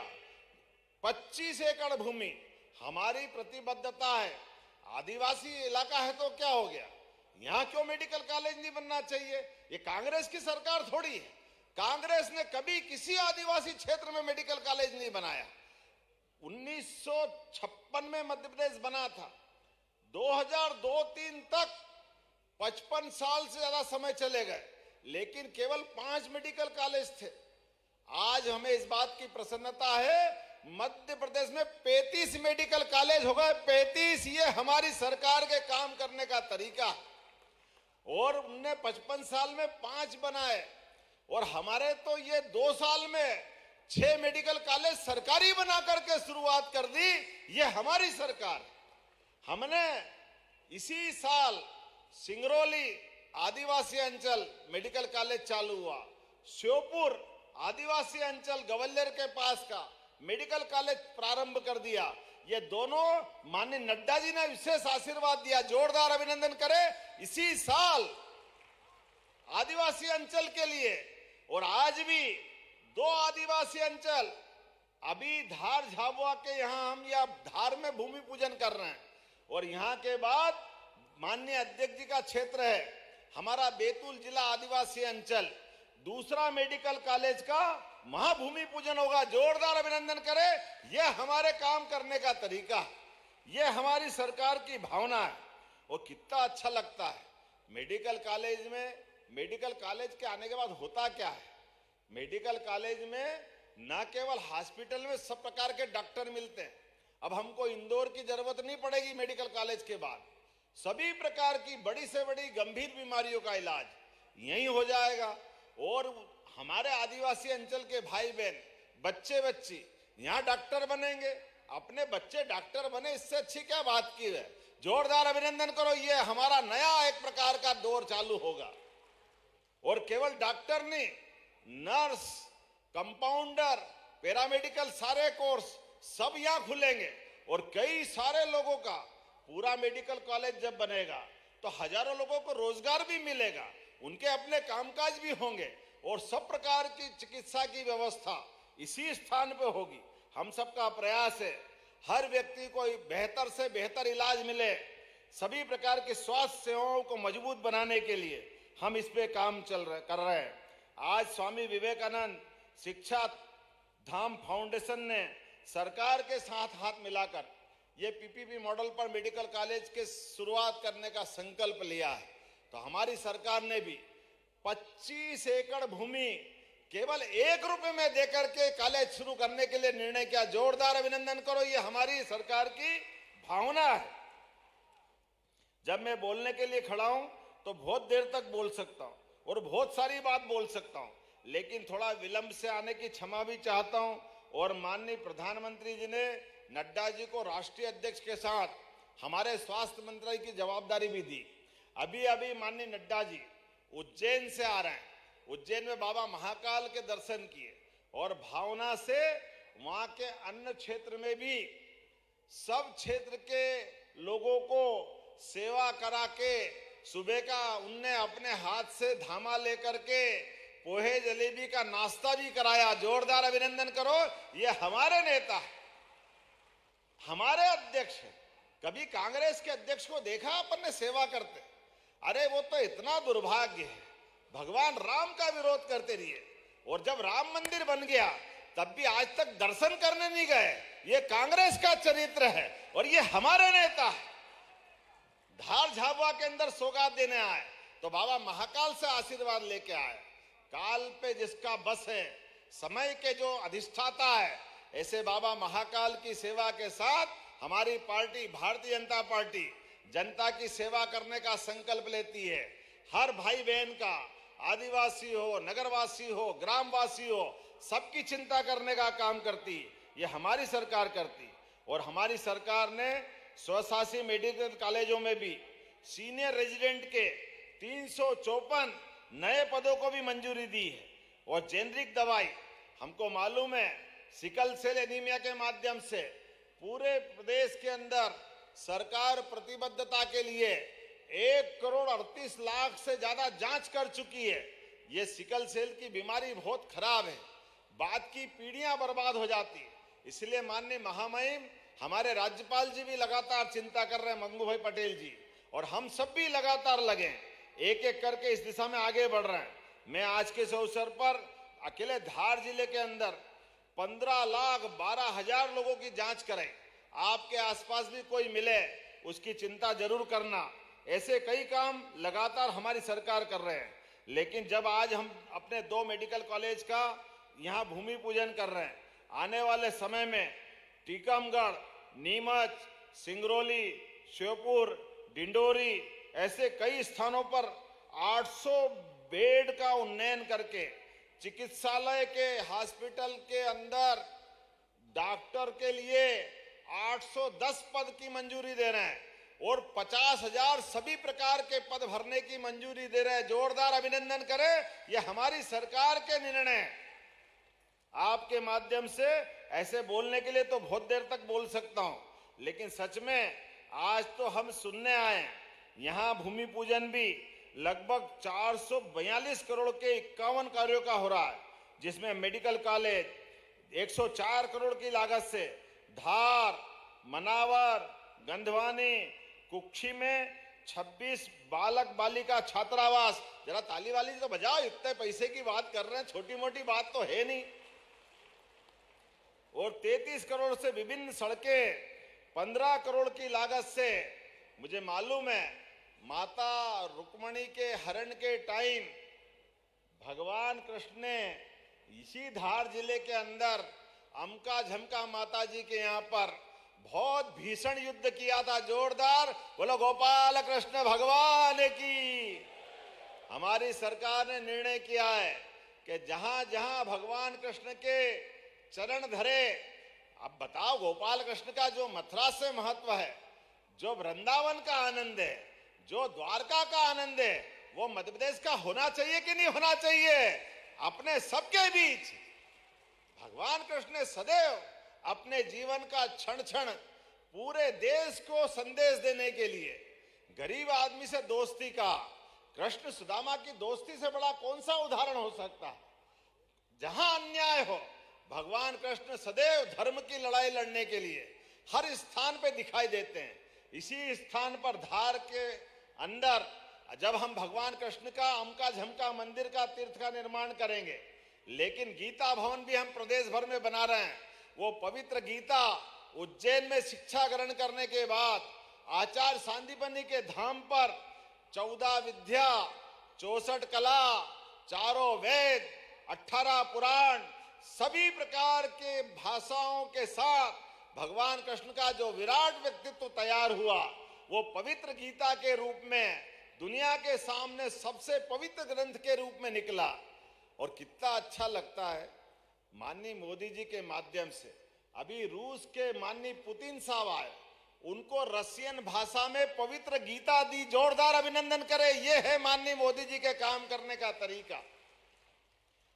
E: 25 एकड़ भूमि हमारी प्रतिबद्धता है। आदिवासी इलाका है तो क्या हो गया, यहां क्यों मेडिकल कॉलेज नहीं बनना चाहिए? ये कांग्रेस की सरकार थोड़ी है। कांग्रेस ने कभी किसी आदिवासी क्षेत्र में मेडिकल कॉलेज नहीं बनाया। 1956 में मध्य प्रदेश बना था, 2002-3 तक 55 साल से ज्यादा समय चले गए, लेकिन केवल 5 मेडिकल कॉलेज थे। आज हमें इस बात की प्रसन्नता है, मध्य प्रदेश में 35 मेडिकल कॉलेज हो गए। 35, ये हमारी सरकार के काम करने का तरीका है। और उनने 55 साल में 5 बनाए, और हमारे तो ये 2 साल में 6 मेडिकल कॉलेज सरकारी बना करके शुरुआत कर दी। ये हमारी सरकार। हमने इसी साल सिंगरौली आदिवासी अंचल मेडिकल कॉलेज चालू हुआ, श्योपुर आदिवासी अंचल ग्वालियर के पास का मेडिकल कॉलेज प्रारंभ कर दिया। ये दोनों माननीय नड्डा जी ने विशेष आशीर्वाद दिया। जोरदार अभिनंदन करें इसी साल आदिवासी अंचल के लिए। और आज भी 2 आदिवासी अंचल, अभी धार झाबुआ के यहाँ हम या धार में भूमि पूजन कर रहे हैं, और यहाँ के बाद माननीय अध्यक्ष जी का क्षेत्र है हमारा बैतूल जिला आदिवासी अंचल, दूसरा मेडिकल कॉलेज का महाभूमि पूजन होगा। जोरदार अभिनंदन करें, यह हमारे काम करने का तरीका है, यह हमारी सरकार की भावना है। और कितना अच्छा लगता है मेडिकल कॉलेज में। मेडिकल कॉलेज के आने के बाद होता क्या है, मेडिकल कॉलेज में न केवल हॉस्पिटल में सब प्रकार के डॉक्टर मिलते हैं, अब हमको इंदौर की जरूरत नहीं पड़ेगी। मेडिकल कॉलेज के बाद सभी प्रकार की बड़ी से बड़ी गंभीर बीमारियों का इलाज यहीं हो जाएगा। और हमारे आदिवासी अंचल के भाई बहन, बच्चे बच्ची यहाँ डॉक्टर बनेंगे, अपने बच्चे डॉक्टर बने, इससे अच्छी क्या बात की है। जोरदार अभिनंदन करो, ये हमारा नया एक प्रकार का दौर चालू होगा। और केवल डॉक्टर नहीं, नर्स, कंपाउंडर, पैरामेडिकल सारे कोर्स सब यहाँ खुलेंगे। और कई सारे लोगों का पूरा मेडिकल कॉलेज जब बनेगा तो हजारों लोगों को रोजगार भी मिलेगा, उनके अपने कामकाज भी होंगे, और सब प्रकार की चिकित्सा की व्यवस्था इसी स्थान पे होगी। हम सबका प्रयास है हर व्यक्ति को बेहतर से बेहतर इलाज मिले। सभी प्रकार की स्वास्थ्य सेवाओं को मजबूत बनाने के लिए हम इस पे काम कर रहे हैं। आज स्वामी विवेकानंद शिक्षा धाम फाउंडेशन ने सरकार के साथ हाथ मिलाकर ये पीपीपी मॉडल पर मेडिकल कॉलेज के शुरुआत करने का संकल्प लिया है। तो हमारी सरकार ने भी 25 एकड़ भूमि केवल 1 रुपए में देकर के कॉलेज शुरू करने के लिए निर्णय किया। जोरदार अभिनंदन करो, ये हमारी सरकार की भावना है। जब मैं बोलने के लिए खड़ा हूं तो बहुत देर तक बोल सकता हूं और बहुत सारी बात बोल सकता हूं, लेकिन थोड़ा विलंब से आने की क्षमा भी चाहता हूं। और माननीय प्रधानमंत्री जी ने नड्डा जी को राष्ट्रीय अध्यक्ष के साथ हमारे स्वास्थ्य मंत्रालय की जवाबदारी भी दी। अभी अभी माननीय नड्डा जी उज्जैन से आ रहे हैं। उज्जैन में बाबा महाकाल के दर्शन किए और भावना से वहां के अन्य क्षेत्र में भी सब क्षेत्र के लोगों को सेवा करा के सुबह का उनने अपने हाथ से धामा लेकर के पोहे जलेबी का नाश्ता भी कराया। जोरदार अभिनंदन करो, ये हमारे नेता है, हमारे अध्यक्ष है। कभी कांग्रेस के अध्यक्ष को देखा अपन ने सेवा करते? अरे वो तो इतना दुर्भाग्य है, भगवान राम का विरोध करते रहिए और जब राम मंदिर बन गया तब भी आज तक दर्शन करने नहीं गए। ये कांग्रेस का चरित्र है और ये हमारे नेता है। धार झाबुआ के अंदर सौगात देने आए तो बाबा महाकाल से आशीर्वाद लेके आए। काल पे जिसका बस है, समय के जो अधिष्ठाता है, ऐसे बाबा महाकाल की सेवा के साथ हमारी पार्टी भारतीय जनता पार्टी जनता की सेवा करने का संकल्प लेती है। हर भाई बहन का, आदिवासी हो, नगरवासी हो, ग्रामवासी हो, सबकी चिंता करने का काम करती, ये हमारी सरकार करती। और हमारी सरकार ने स्वशासी मेडिकल कॉलेजों में भी सीनियर रेजिडेंट के 354 नए पदों को भी मंजूरी दी है। और जेनरिक दवाई, हमको मालूम है सिकल सेल एनीमिया के माध्यम से पूरे प्रदेश के अंदर सरकार प्रतिबद्धता के लिए 1,38,00,000 से ज्यादा जांच कर चुकी है। ये सिकल सेल की बीमारी बहुत खराब है, बाद की पीढ़ियां बर्बाद हो जाती। इसलिए माननीय महामहिम हमारे राज्यपाल जी भी लगातार चिंता कर रहे हैं, मंगू भाई पटेल जी, और हम सब भी लगातार लगे, एक एक करके इस दिशा में आगे बढ़ रहे हैं। मैं आज के इस अवसर पर अकेले धार जिले के अंदर 15,12,000 लोगों की जांच करें। आपके आसपास भी कोई मिले उसकी चिंता जरूर करना। ऐसे कई काम लगातार हमारी सरकार कर रहे हैं। लेकिन जब आज हम अपने 2 मेडिकल कॉलेज का यहाँ भूमि पूजन कर रहे हैं, आने वाले समय में टीकमगढ़, नीमच, सिंगरौली, श्योपुर, डिंडोरी ऐसे कई स्थानों पर 800 बेड का उन्नयन करके चिकित्सालय के हॉस्पिटल के अंदर डॉक्टर के लिए 810 पद की मंजूरी दे रहे हैं और 50,000 सभी प्रकार के पद भरने की मंजूरी दे रहे हैं। जोरदार अभिनंदन करें, ये हमारी सरकार के निर्णय हैं। आपके माध्यम से ऐसे बोलने के लिए तो बहुत देर तक बोल सकता हूं, लेकिन सच में आज तो हम सुनने आए, यहां भूमि पूजन भी लगभग 442 करोड़ के 51 कार्यों का हो रहा है, जिसमें मेडिकल कॉलेज 104 करोड़ की लागत से धार, मनावर, गंधवानी, कुक्षी में 26 बालक बालिका छात्रावास। जरा ताली वाली तो बजाओ, इतने पैसे की बात कर रहे हैं, छोटी मोटी बात तो है नहीं। और 33 करोड़ से विभिन्न सड़कें, 15 करोड़ की लागत से, मुझे मालूम है माता रुक्मणी के हरण के टाइम भगवान कृष्ण ने इसी धार जिले के अंदर अमका झमका माता जी के यहाँ पर बहुत भीषण युद्ध किया था। जोरदार बोलो गोपाल कृष्ण भगवान की। हमारी सरकार ने निर्णय किया है कि जहां जहां भगवान कृष्ण के चरण धरे, अब बताओ गोपाल कृष्ण का जो मथुरा से महत्व है, जो वृंदावन का आनंद है, जो द्वारका का आनंद है, वो मध्य प्रदेश का होना चाहिए कि नहीं होना चाहिए? अपने सबके बीच भगवान कृष्ण ने सदैव अपने जीवन का क्षण क्षण पूरे देश को संदेश देने के लिए गरीब आदमी से दोस्ती का, कृष्ण सुदामा की दोस्ती से बड़ा कौन सा उदाहरण हो सकता है? जहां अन्याय हो, भगवान कृष्ण सदैव धर्म की लड़ाई लड़ने के लिए हर स्थान पे दिखाई देते हैं। इसी स्थान पर धार के अंदर जब हम भगवान कृष्ण का अमका झमका मंदिर का तीर्थ का निर्माण करेंगे, लेकिन गीता भवन भी हम प्रदेश भर में बना रहे हैं। वो पवित्र गीता उज्जैन में शिक्षा ग्रहण करने के बाद आचार्य सांदीपनि के धाम पर 14 विद्या, 64 कला, चारों वेद, 18 पुराण, सभी प्रकार के भाषाओं के साथ भगवान कृष्ण का जो विराट व्यक्तित्व तैयार हुआ, वो पवित्र गीता के रूप में दुनिया के सामने सबसे पवित्र ग्रंथ के रूप में निकला। और कितना अच्छा लगता है, माननीय मोदी जी के माध्यम से अभी रूस के माननीय पुतिन साहब आए, उनको रशियन भाषा में पवित्र गीता दी। जोरदार अभिनंदन करें। ये है माननीय मोदी जी के काम करने का तरीका।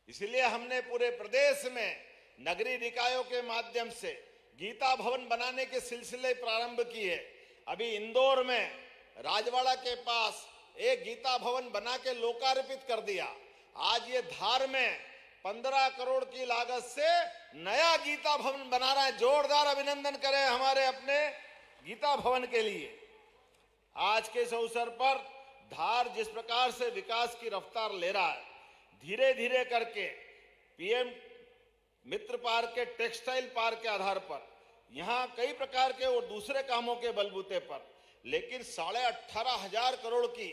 E: इसलिए हमने पूरे प्रदेश में नगरीय निकायों के माध्यम से गीता भवन बनाने के सिलसिले प्रारंभ किए। अभी इंदौर में राजवाड़ा के पास एक गीता भवन बना के लोकार्पित कर दिया। आज ये धार में 15 करोड़ की लागत से नया गीता भवन बना रहा है। जोरदार अभिनंदन करें हमारे अपने गीता भवन के लिए। आज के इस अवसर पर धार जिस प्रकार से विकास की रफ्तार ले रहा है, धीरे धीरे करके पीएम मित्र पार्क के टेक्सटाइल पार्क के आधार पर यहाँ कई प्रकार के और दूसरे कामों के बलबूते पर, लेकिन 18,500 करोड़ की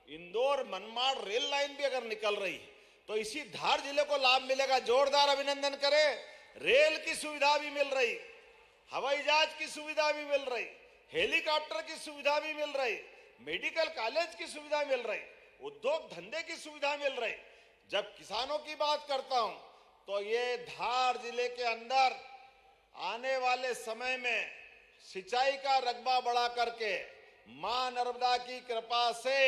E: इंदौर मनमाड़ रेल लाइन भी अगर निकल रही है तो इसी धार जिले को लाभ मिलेगा। जोरदार अभिनंदन करें। रेल की सुविधा भी मिल रही, हवाई जहाज की सुविधा भी मिल रही, हेलीकॉप्टर की सुविधा भी मिल रही, मेडिकल कॉलेज की सुविधा मिल रही, उद्योग धंधे की सुविधा मिल रही। जब किसानों की बात करता हूं तो ये धार जिले के अंदर आने वाले समय में सिंचाई का रकबा बढ़ा करके मां नर्मदा की कृपा से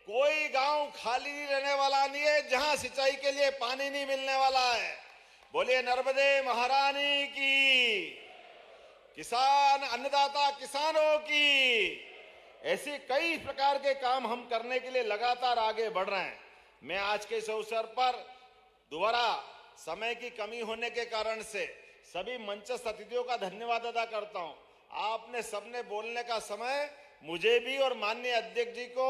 E: कोई गांव खाली नहीं रहने वाला नहीं है जहां सिंचाई के लिए पानी नहीं मिलने वाला है। बोलिए नर्मदे महारानी की। किसान अन्नदाता किसानों की। ऐसे कई प्रकार के काम हम करने के लिए लगातार आगे बढ़ रहे हैं। मैं आज के इस अवसर पर दोबारा समय की कमी होने के कारण से सभी मंचस्थ अतिथियों का धन्यवाद अदा करता हूं। आपने सबने बोलने का समय मुझे भी और माननीय अध्यक्ष जी को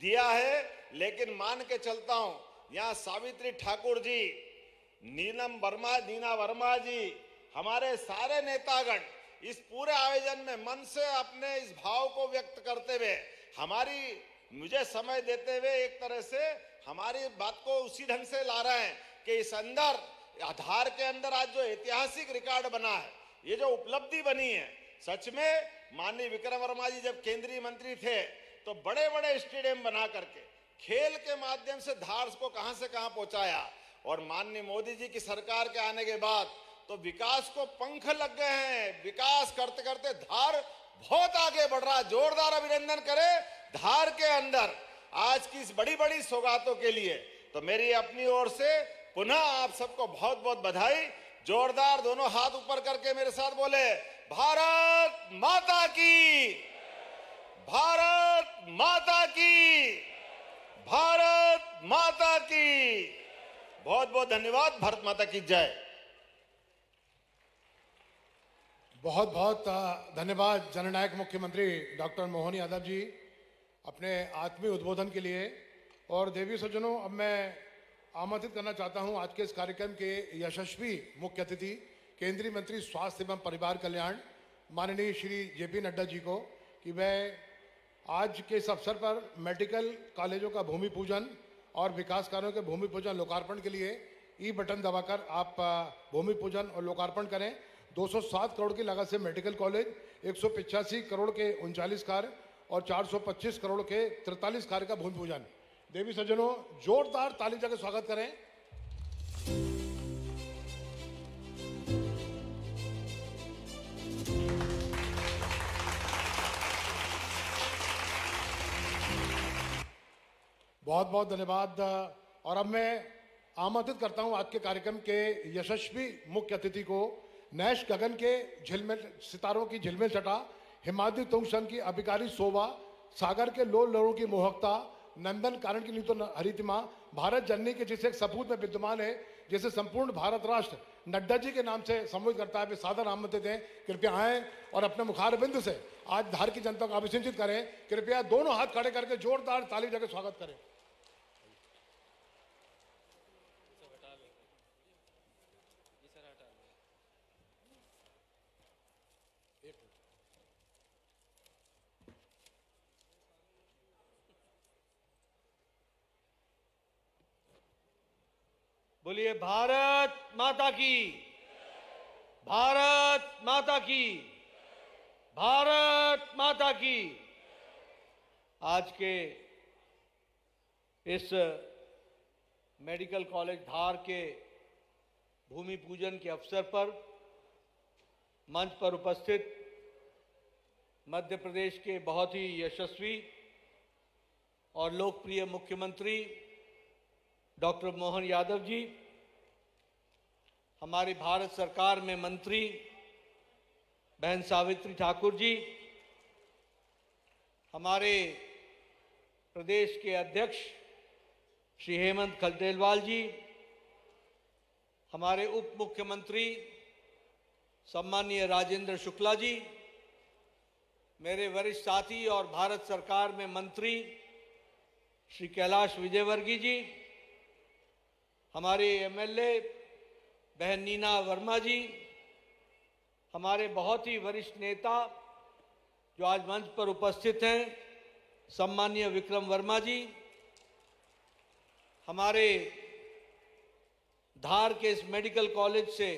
E: दिया है, लेकिन मान के चलता हूं यहाँ सावित्री ठाकुर जी, नीना वर्मा जी, हमारे सारे नेतागण इस पूरे आयोजन में मन से अपने इस भाव को व्यक्त करते हुए मुझे समय देते हुए एक तरह से हमारी बात को उसी ढंग से ला रहे हैं कि इस अंदर आधार के अंदर आज जो ऐतिहासिक रिकॉर्ड बना है, ये जो उपलब्धि बनी है, सच में माननीय विक्रम वर्मा जी जब केंद्रीय मंत्री थे तो बड़े बड़े स्टेडियम बना करके खेल के माध्यम से धार को कहां से कहां पहुंचाया। और माननीय मोदी जी की सरकार के आने के बाद तो विकास को पंख लग गए हैं। विकास करते करते धार बहुत आगे बढ़ रहा है। जोरदार अभिनंदन करें धार के अंदर आज की इस बड़ी बड़ी सौगातों के लिए। तो मेरी अपनी ओर से पुनः आप सबको बहुत बहुत बधाई। जोरदार दोनों हाथ ऊपर करके मेरे साथ बोले, भारत माता की, भारत माता की, भारत माता की। बहुत बहुत धन्यवाद। भारत माता की जय।
A: बहुत बहुत धन्यवाद जननायक मुख्यमंत्री डॉक्टर मोहन यादव जी अपने आत्मीय उद्बोधन के लिए। और देवी सज्जनों, अब मैं आमंत्रित करना चाहता हूं आज के इस कार्यक्रम के यशस्वी मुख्य अतिथि केंद्रीय मंत्री स्वास्थ्य एवं परिवार कल्याण माननीय श्री जेपी नड्डा जी को कि वह आज के इस अवसर पर मेडिकल कॉलेजों का भूमि पूजन और विकास कार्यों के भूमि पूजन लोकार्पण के लिए ई बटन दबाकर आप भूमि पूजन और लोकार्पण करें। 207 करोड़ की लागत से मेडिकल कॉलेज, 185 करोड़ के 39 कार्य और 425 करोड़ के 43 कार्य का भूमि पूजन। देवी सज्जनों, जोरदार ताली देकर स्वागत करें। बहुत बहुत धन्यवाद। और अब मैं आमंत्रित करता हूं आज के कार्यक्रम के यशस्वी मुख्य अतिथि को, नैश गगन के झिलमिल सितारों की झिलमिल छटा, हिमाद्री तुंगसन की अभिकारी शोभा, सागर के लोल लहरों की मोहकता, नंदन कारण की नीतो हरितिमा, भारत जननी के जिसे एक सपूत में विद्यमान है, जैसे संपूर्ण भारत राष्ट्र नड्डा जी के नाम से संबोधित करता है, वे सादर आमंत्रित हैं। कृपया आएं और अपने मुखारबिंद से आज धार की जनता को अभिषेचित करें। कृपया दोनों हाथ खड़े करके जोरदार ताली बजा के स्वागत करें।
D: बोलिए भारत माता की, भारत माता की, भारत माता की। आज के इस मेडिकल कॉलेज धार के भूमि पूजन के अवसर पर मंच पर उपस्थित मध्य प्रदेश के बहुत ही यशस्वी और लोकप्रिय मुख्यमंत्री डॉक्टर मोहन यादव जी, हमारी भारत सरकार में मंत्री बहन सावित्री ठाकुर जी, हमारे प्रदेश के अध्यक्ष श्री हेमंत खंडेलवाल जी, हमारे उप मुख्यमंत्री सम्मानीय राजेंद्र शुक्ला जी, मेरे वरिष्ठ साथी और भारत सरकार में मंत्री श्री कैलाश विजयवर्गीय जी, हमारे एमएलए बहन नीना वर्मा जी, हमारे बहुत ही वरिष्ठ नेता जो आज मंच पर उपस्थित हैं सम्मानीय विक्रम वर्मा जी, हमारे धार के इस मेडिकल कॉलेज से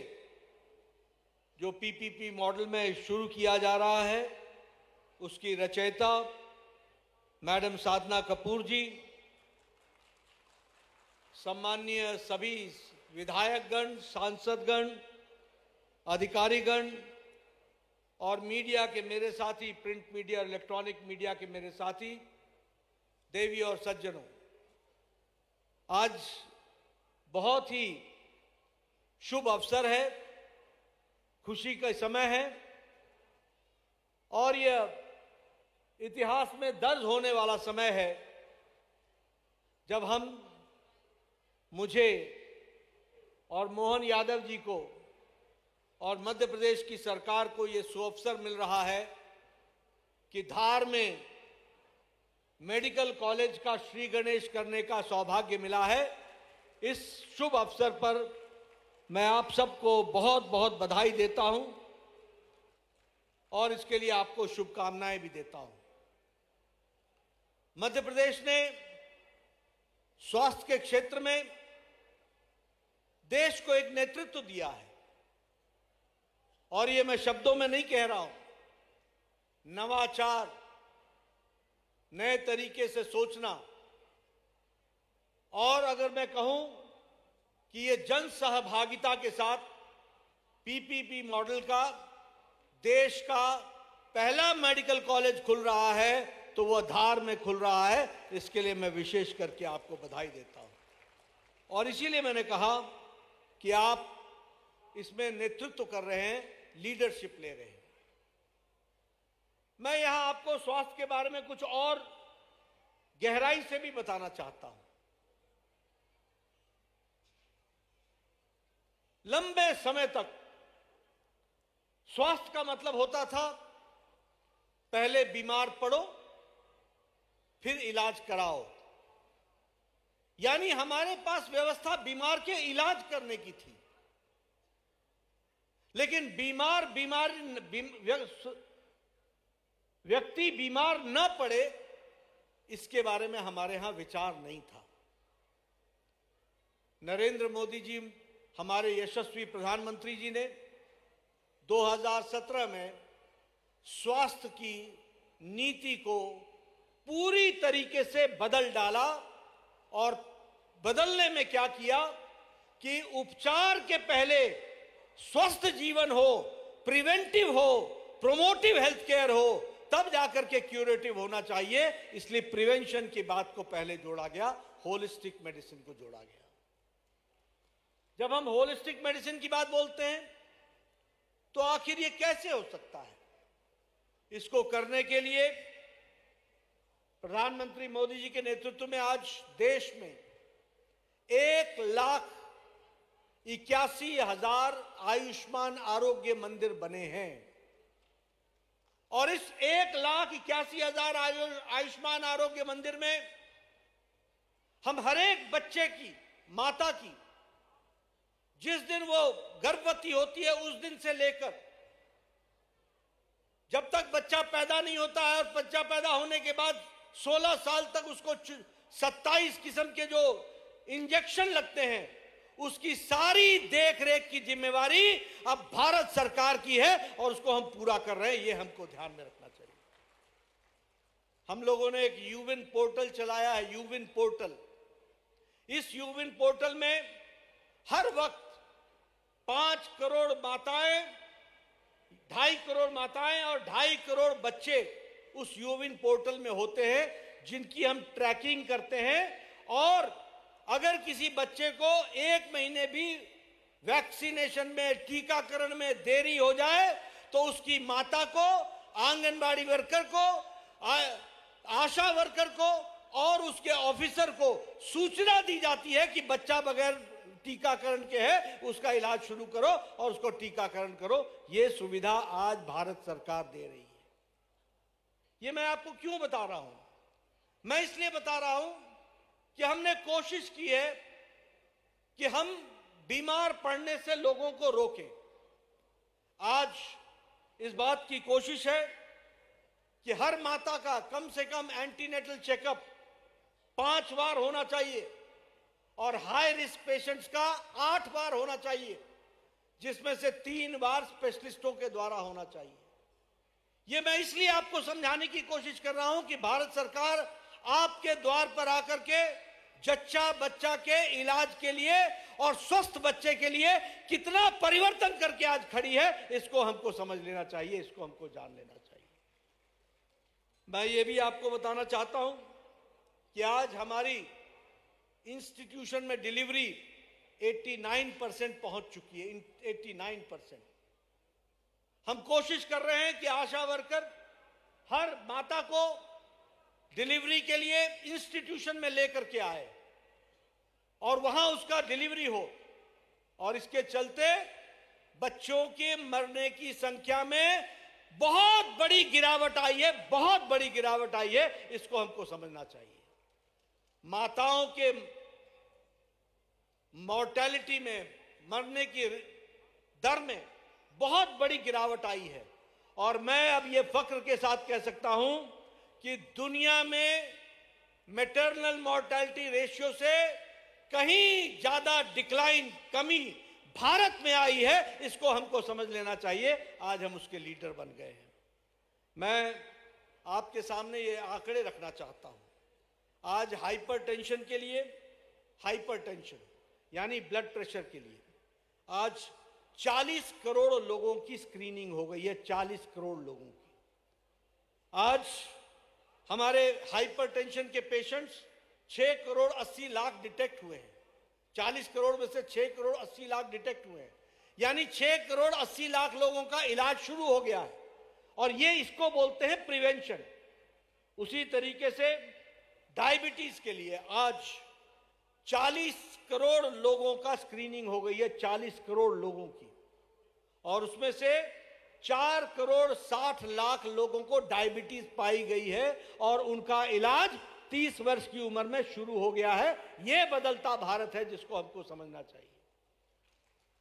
D: जो पीपीपी मॉडल में शुरू किया जा रहा है उसकी रचयिता मैडम साधना कपूर जी, सम्मानीय सभी विधायकगण, सांसदगण, अधिकारीगण और मीडिया के मेरे साथी, प्रिंट मीडिया और इलेक्ट्रॉनिक मीडिया के मेरे साथी, देवी और सज्जनों, आज बहुत ही शुभ अवसर है, खुशी का समय है और यह इतिहास में दर्ज होने वाला समय है जब हम मुझे और मोहन यादव जी को और मध्य प्रदेश की सरकार को ये सुअवसर मिल रहा है कि धार में मेडिकल कॉलेज का श्री गणेश करने का सौभाग्य मिला है। इस शुभ अवसर पर मैं आप सबको बहुत बहुत बधाई देता हूं और इसके लिए आपको शुभकामनाएं भी देता हूं। मध्य प्रदेश ने स्वास्थ्य के क्षेत्र में देश को एक नेतृत्व दिया है और ये मैं शब्दों में नहीं कह रहा हूं। नवाचार, नए तरीके से सोचना और अगर मैं कहूं कि ये जन सहभागिता के साथ पीपीपी मॉडल का देश का पहला मेडिकल कॉलेज खुल रहा है तो वह धार में खुल रहा है। इसके लिए मैं विशेष करके आपको बधाई देता हूं और इसीलिए मैंने कहा कि आप इसमें नेतृत्व कर रहे हैं, लीडरशिप ले रहे हैं। मैं यहां आपको स्वास्थ्य के बारे में कुछ और गहराई से भी बताना चाहता हूं। लंबे समय तक स्वास्थ्य का मतलब होता था पहले बीमार पड़ो फिर इलाज कराओ, यानी हमारे पास व्यवस्था बीमार के इलाज करने की थी। लेकिन व्यक्ति बीमार न पड़े इसके बारे में हमारे यहां विचार नहीं था। नरेंद्र मोदी जी, हमारे यशस्वी प्रधानमंत्री जी ने 2017 में स्वास्थ्य की नीति को पूरी तरीके से बदल डाला और बदलने में क्या किया कि उपचार के पहले स्वस्थ जीवन हो, प्रिवेंटिव हो, प्रोमोटिव हेल्थ केयर हो, तब जाकर के क्यूरेटिव होना चाहिए। इसलिए प्रिवेंशन की बात को पहले जोड़ा गया, होलिस्टिक मेडिसिन को जोड़ा गया। जब हम होलिस्टिक मेडिसिन की बात बोलते हैं तो आखिर ये कैसे हो सकता है? इसको करने के लिए प्रधानमंत्री मोदी जी के नेतृत्व में आज देश में 1 लाख
F: 81,000 आयुष्मान आरोग्य मंदिर बने हैं और इस 1,81,000 आयुष्मान आरोग्य मंदिर में हम हर एक बच्चे की, माता की, जिस दिन वो गर्भवती होती है उस दिन से लेकर जब तक बच्चा पैदा नहीं होता है और बच्चा पैदा होने के बाद 16 साल तक उसको 27 किस्म के जो इंजेक्शन लगते हैं, उसकी सारी देख रेख की जिम्मेवारी अब भारत सरकार की है और उसको हम पूरा कर रहे हैं। ये हमको ध्यान में रखना चाहिए। हम लोगों ने एक यूविन पोर्टल चलाया है, यूविन पोर्टल। इस यूविन पोर्टल में हर वक्त 5 करोड़ माताएं, 2.5 करोड़ माताएं और 2.5 करोड़ बच्चे उस यूविन पोर्टल में होते हैं, जिनकी हम ट्रैकिंग करते हैं। और अगर किसी बच्चे को 1 महीने भी वैक्सीनेशन में, टीकाकरण में देरी हो जाए तो उसकी माता को, आंगनबाड़ी वर्कर को, आशा वर्कर को और उसके ऑफिसर को सूचना दी जाती है कि बच्चा बगैर टीकाकरण के है, उसका इलाज शुरू करो और उसको टीकाकरण करो। यह सुविधा आज भारत सरकार दे रही है। यह मैं आपको क्यों बता रहा हूं? मैं इसलिए बता रहा हूं कि हमने कोशिश की है कि हम बीमार पड़ने से लोगों को रोकें। आज इस बात की कोशिश है कि हर माता का कम से कम एंटीनेटल चेकअप 5 बार होना चाहिए और हाई रिस्क पेशेंट्स का 8 बार होना चाहिए, जिसमें से 3 बार स्पेशलिस्टों के द्वारा होना चाहिए। यह मैं इसलिए आपको समझाने की कोशिश कर रहा हूं कि भारत सरकार आपके द्वार पर आकर के जच्चा बच्चा के इलाज के लिए और स्वस्थ बच्चे के लिए कितना परिवर्तन करके आज खड़ी है, इसको हमको समझ लेना चाहिए, इसको हमको जान लेना चाहिए। मैं ये भी आपको बताना चाहता हूं कि आज हमारी इंस्टीट्यूशन में डिलीवरी 89% पहुंच चुकी है। 89%। हम कोशिश कर रहे हैं कि आशा वर्कर हर माता को डिलीवरी के लिए इंस्टीट्यूशन में लेकर के आए और वहां उसका डिलीवरी हो, और इसके चलते बच्चों के मरने की संख्या में बहुत बड़ी गिरावट आई है, बहुत बड़ी गिरावट आई है। इसको हमको समझना चाहिए। माताओं के मॉर्टेलिटी में, मरने की दर में बहुत बड़ी गिरावट आई है। और मैं अब ये फख्र के साथ कह सकता हूं कि दुनिया में मैटरनल मॉर्टेलिटी रेशियो से कहीं ज्यादा डिक्लाइन, कमी भारत में आई है। इसको हमको समझ लेना चाहिए। आज हम उसके लीडर बन गए हैं। मैं आपके सामने ये आंकड़े रखना चाहता हूं। आज हाइपरटेंशन के लिए, हाइपरटेंशन यानी ब्लड प्रेशर के लिए आज 40 करोड़ लोगों की स्क्रीनिंग हो गई है। 40 करोड़ लोगों की। आज हमारे हाइपरटेंशन के पेशेंट्स 6 करोड़ 80 लाख डिटेक्ट हुए हैं। 40 करोड़ में से 6 करोड़ 80 लाख डिटेक्ट हुए हैं, यानी 6 करोड़ 80 लाख लोगों का इलाज शुरू हो गया है। और ये इसको बोलते हैं प्रिवेंशन। उसी तरीके से डायबिटीज के लिए आज 40 करोड़ लोगों का स्क्रीनिंग हो गई है। 40 करोड़ लोगों की। और उसमें से 4 करोड़ 60 लाख लोगों को डायबिटीज पाई गई है और उनका इलाज 30 वर्ष की उम्र में शुरू हो गया है। यह बदलता भारत है, जिसको हमको समझना चाहिए।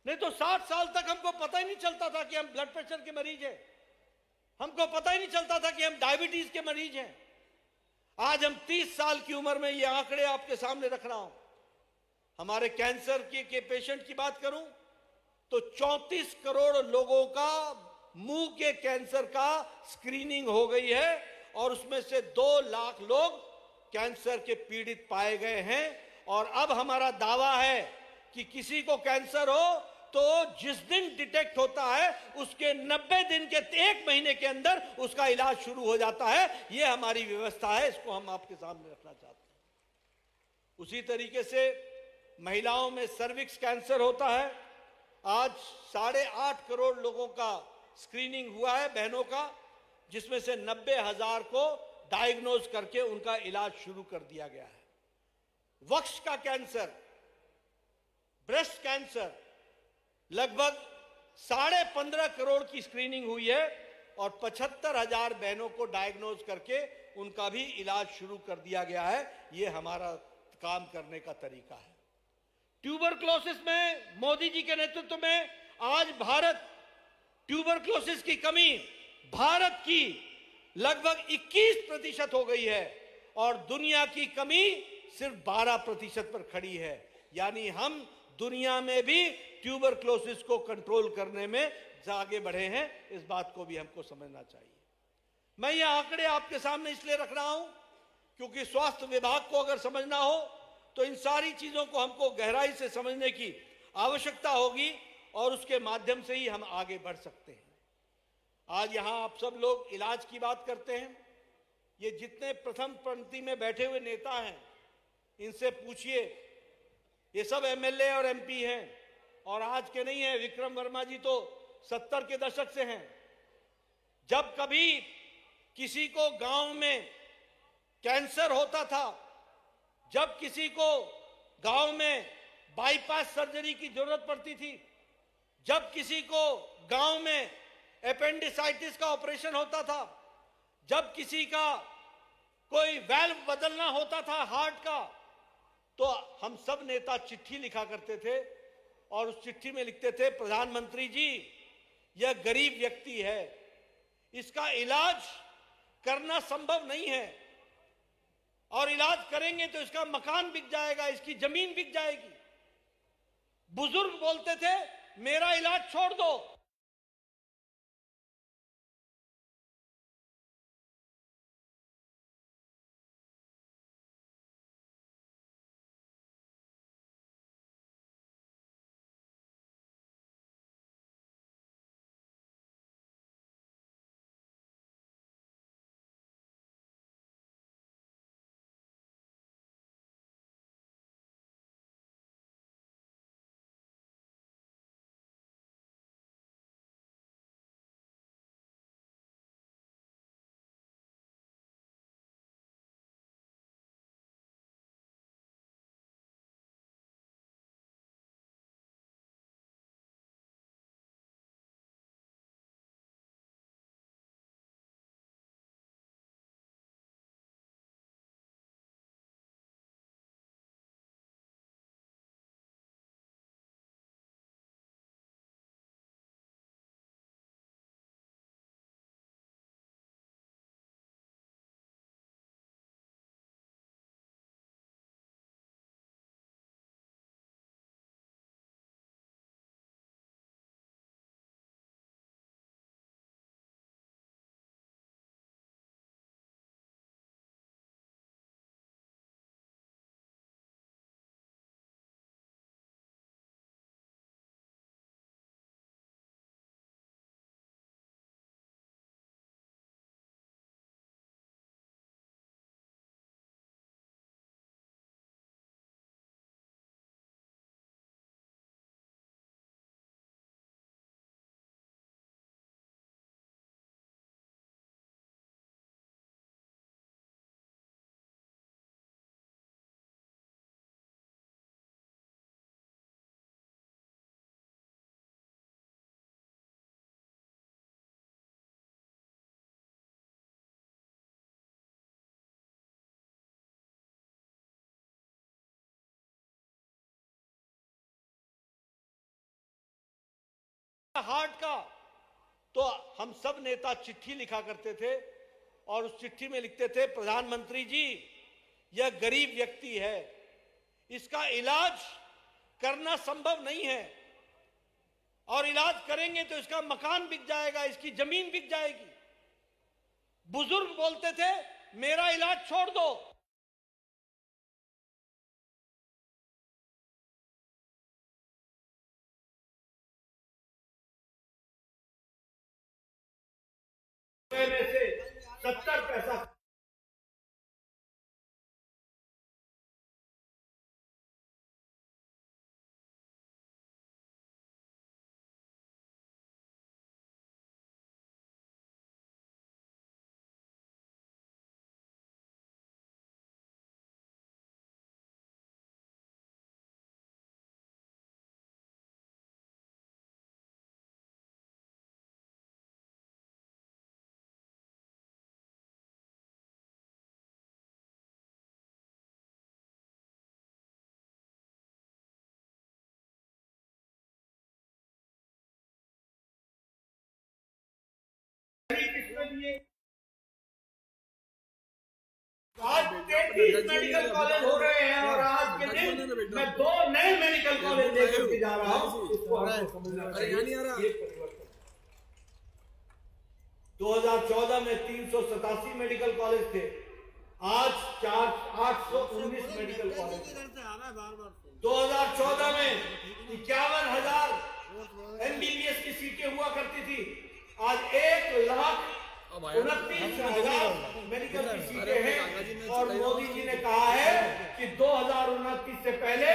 F: नहीं तो 60 साल तक हमको पता ही नहीं चलता था कि हम ब्लड प्रेशर के मरीज हैं। हमको पता ही नहीं चलता था कि हम डायबिटीज के मरीज हैं। आज हम 30 साल की उम्र में ये आंकड़े आपके सामने रख रहा हूं। हमारे कैंसर के पेशेंट की बात करूं तो 34 करोड़ लोगों का मुंह के कैंसर का स्क्रीनिंग हो गई है और उसमें से 2 लाख लोग कैंसर के पीड़ित पाए गए हैं। और अब हमारा दावा है कि किसी को कैंसर हो तो जिस दिन डिटेक्ट होता है उसके 90 दिन के 1 महीने के अंदर उसका इलाज शुरू हो जाता है। यह हमारी व्यवस्था है, इसको हम आपके सामने रखना चाहते हैं। उसी तरीके से महिलाओं में सर्विक्स कैंसर होता है। आज 8.5 करोड़ लोगों का स्क्रीनिंग हुआ है, बहनों का, जिसमें से 90,000 को डायग्नोज करके उनका इलाज शुरू कर दिया गया है। वक्ष का कैंसर, ब्रेस्ट कैंसर, लगभग 15.5 करोड़ की स्क्रीनिंग हुई है और 75,000 बहनों को डायग्नोज करके उनका भी इलाज शुरू कर दिया गया है। ये हमारा काम करने का तरीका है। ट्यूबरक्लोसिस में मोदी जी के नेतृत्व में आज भारत, ट्यूबरक्लोसिस की कमी भारत की लगभग 21% हो गई है और दुनिया की कमी सिर्फ 12% पर खड़ी है। यानी हम दुनिया में भी ट्यूबरक्लोसिस को कंट्रोल करने में आगे बढ़े हैं। इस बात को भी हमको समझना चाहिए। मैं ये आंकड़े आपके सामने इसलिए रख रहा हूं क्योंकि स्वास्थ्य विभाग को अगर समझना हो तो इन सारी चीजों को हमको गहराई से समझने की आवश्यकता होगी और उसके माध्यम से ही हम आगे बढ़ सकते हैं। आज यहां आप सब लोग इलाज की बात करते हैं। ये जितने प्रथम पंक्ति में बैठे हुए नेता हैं, इनसे पूछिए, ये सब एमएलए और एमपी हैं और आज के नहीं है। विक्रम वर्मा जी तो 70 के दशक से हैं। जब कभी किसी को गांव में कैंसर होता था, जब किसी को गांव में बाईपास सर्जरी की जरूरत पड़ती थी, जब किसी को गांव में एपेंडिसाइटिस का ऑपरेशन होता था, जब किसी का कोई वाल्व बदलना होता था हार्ट का, तो हम सब नेता चिट्ठी लिखा करते थे और उस चिट्ठी में लिखते थे, प्रधानमंत्री जी यह गरीब व्यक्ति है, इसका इलाज करना संभव नहीं है और इलाज करेंगे तो इसका मकान बिक जाएगा, इसकी जमीन बिक जाएगी। बुजुर्ग बोलते थे मेरा इलाज छोड़ दो। हार्ट का, तो हम सब नेता चिट्ठी लिखा करते थे और उस चिट्ठी में लिखते थे, प्रधानमंत्री जी यह गरीब व्यक्ति है, इसका इलाज करना संभव नहीं है और इलाज करेंगे तो इसका मकान बिक जाएगा, इसकी जमीन बिक जाएगी। बुजुर्ग बोलते थे मेरा इलाज छोड़ दो। में से 70 पैसा 31 मेडिकल कॉलेज हो रहे हैं और आज के दिन मैं 2 नए मेडिकल कॉलेज लेकर के जा रहा हूँ। इसको आपको समझना चाहिए। 2014 में 387 मेडिकल कॉलेज थे, आज 819 मेडिकल कॉलेज। 2014 में 51,000 MBBS की सीटें हुआ करती थी, आज 1,29,000 मेडिकल की सीटें हैं। और मोदी जी ने कहा है कि 2029 से पहले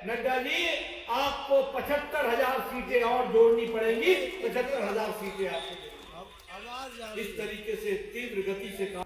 F: नड्डा जी आपको 75,000 सीटें और जोड़नी पड़ेंगी, 75,000 सीटें आपको। इस तरीके से तीव्र गति से काम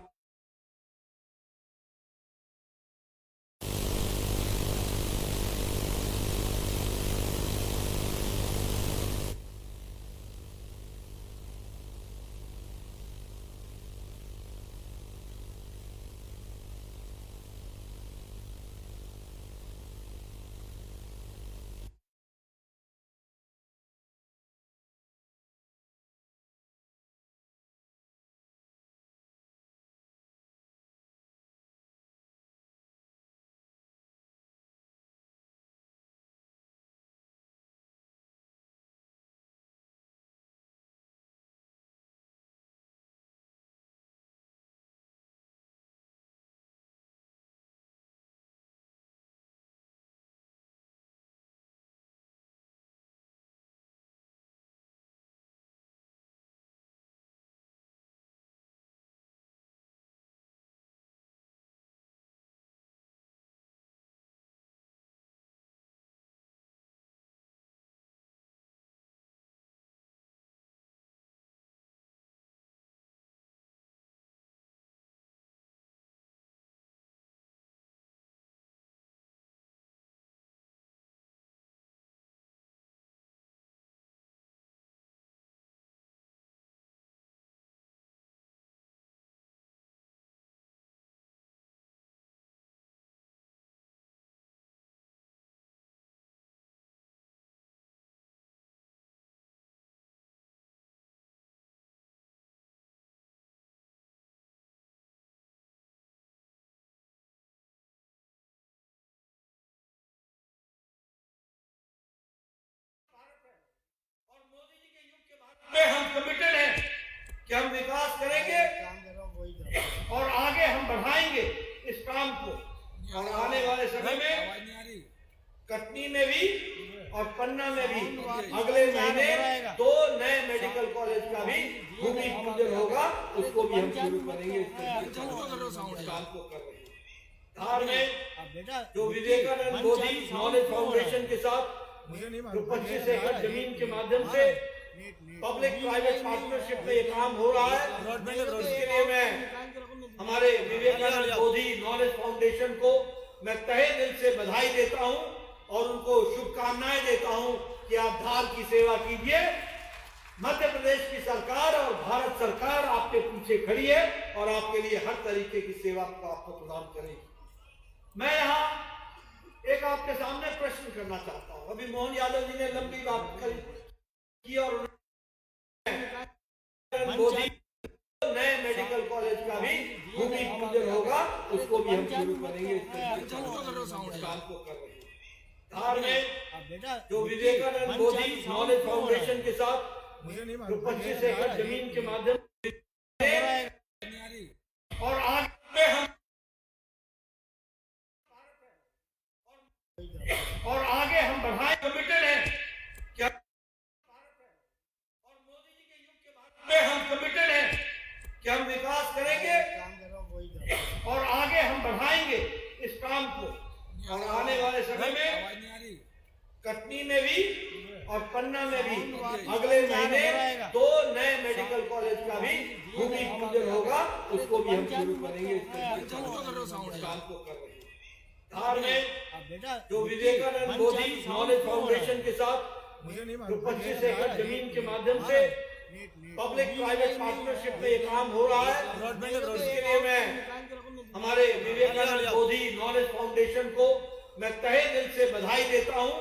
F: में हम कमिटेड हैं कि हम विकास करेंगे और आगे हम बढ़ाएंगे इस काम को। और आने वाले समय में कटनी में भी और पन्ना में भी अगले महीने 2 नए मेडिकल कॉलेज का भी भूमि पूजन होगा, उसको भी हम शुरू करेंगे। काम को कर रहे हैं। धार में जो विवेकानंद बोधि नॉलेज फाउंडेशन के साथ जो 25 एकड़ जमीन के माध्यम से पब्लिक प्राइवेट पार्टनरशिप में ये काम हो रहा है, इसके लिए मैं हमारे विवेकानंद बोधि नॉलेज फाउंडेशन को मैं तहे दिल से बधाई देता हूं और उनको शुभकामनाएं देता हूं कि आप धार की सेवा कीजिए। मध्य प्रदेश की सरकार और भारत सरकार आपके पीछे खड़ी है और आपके लिए हर तरीके की सेवा को आपको प्रदान करेगी। मैं यहाँ एक आपके सामने प्रश्न करना चाहता हूँ। अभी मोहन यादव जी ने लंबी बात की और मोदी नए मेडिकल कॉलेज का भी भूमि पूजन होगा, उसको भी हम शुरू करेंगे। काम को कर रहे हैं। धार में जो विवेकानंद बोधि नॉलेज फाउंडेशन के साथ जो 25 एकड़ जमीन के माध्यम से और आगे हम बढ़ाए कमिटेड हैं क्या और मोदी जी के युग के बाद में हम कमिटेड हैं कि हम विकास करेंगे और आगे हम बढ़ाएंगे इस काम को। और आने वाले समय में कटनी में भी और पन्ना में भी अगले महीने 2 नए मेडिकल कॉलेज का भी भूमि पूजन होगा, उसको भी हम शुरू करेंगे। काम को कर रहे हैं। धार में जो विवेकानंद बोधि नॉलेज फाउंडेशन के साथ जो 25 एकड़ जमीन के माध्यम से पब्लिक प्राइवेट पार्टनरशिप में ये काम हो रहा है, इसके लिए मैं हमारे विवेकानंद बोधि नॉलेज फाउंडेशन को मैं तहे दिल से बधाई देता हूं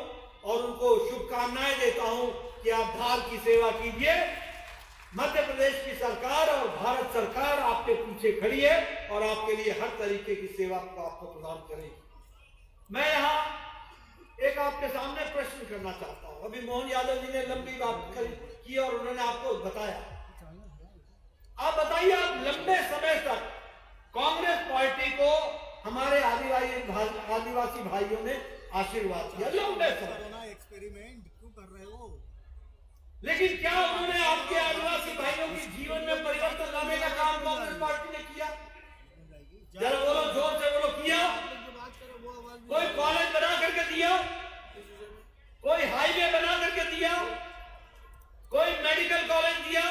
F: और उनको शुभकामनाएं देता हूं कि आप धार की सेवा कीजिए। मध्य प्रदेश की सरकार और भारत भारत सरकार आपके पीछे खड़ी है और आपके लिए हर तरीके की सेवा को आपको प्रदान करेगी। मैं यहाँ एक आपके सामने प्रश्न करना चाहता हूं। अभी मोहन यादव जी ने लंबी बात की और उन्होंने आपको बताया। आप बताइए, आप लंबे समय तक कांग्रेस पार्टी को हमारे आदिवासी भाइयों ने आशीर्वाद दिया लंबे समय,
G: एक्सपेरिमेंट क्यों कर रहे हो?
F: लेकिन क्या उन्होंने आपके आदिवासी भाइयों के जीवन में परिवर्तन लाने का काम कांग्रेस पार्टी ने किया? जरा बोलो, जोर से बोलो, किया? कोई कॉलेज बना करके दिया? कोई हाईवे बना करके दिया? कोई मेडिकल कॉलेज दिया?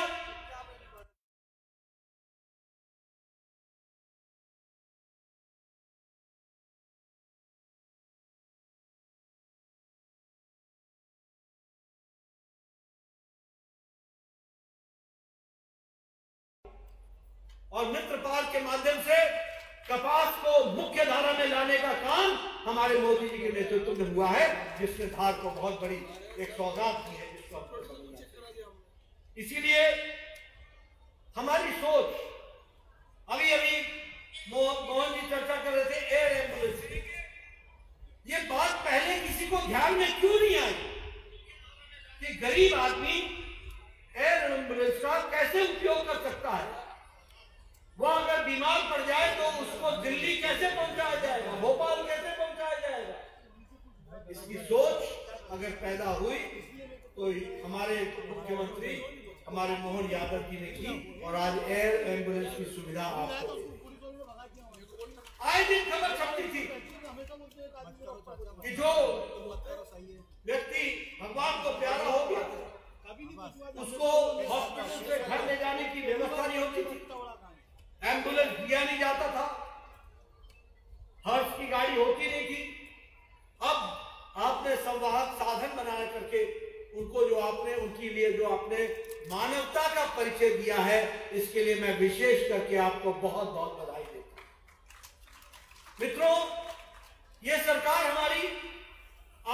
F: और मित्र पार्क के माध्यम से कपास को मुख्य धारा में लाने का काम हमारे मोदी जी के नेतृत्व में हुआ है, जिसने धार को बहुत बड़ी एक सौगात दी है, जिसको आपको समझना चाहिए। इसीलिए हमारी सोच, अभी मोहन जी चर्चा कर रहे थे एयर एम्बुलेंस की, ये बात पहले किसी को ध्यान में क्यों नहीं आई कि गरीब आदमी एयर एम्बुलेंस का कैसे उपयोग कर सकता है? वो अगर बीमार पड़ जाए तो उसको दिल्ली कैसे पहुंचाया जाएगा, भोपाल कैसे पहुंचाया जाएगा? इसकी सोच अगर पैदा हुई तो हमारे मुख्यमंत्री हमारे मोहन यादव जी ने की और आज एयर एम्बुलेंस की सुविधा आपको आए दिन खबर छपती थी कि जो व्यक्ति भगवान को प्यारा हो गया उसको हॉस्पिटल से घर ले जाने की व्यवस्था नहीं होती थी, एम्बुलेंस दिया नहीं जाता था, हर्ष की गाड़ी होती नहीं थी। अब आपने संवाहक साधन बना करके उनको जो आपने उनके लिए जो आपने मानवता का परिचय दिया है, इसके लिए मैं विशेष करके आपको बहुत बहुत बधाई देता हूं। मित्रों, ये सरकार हमारी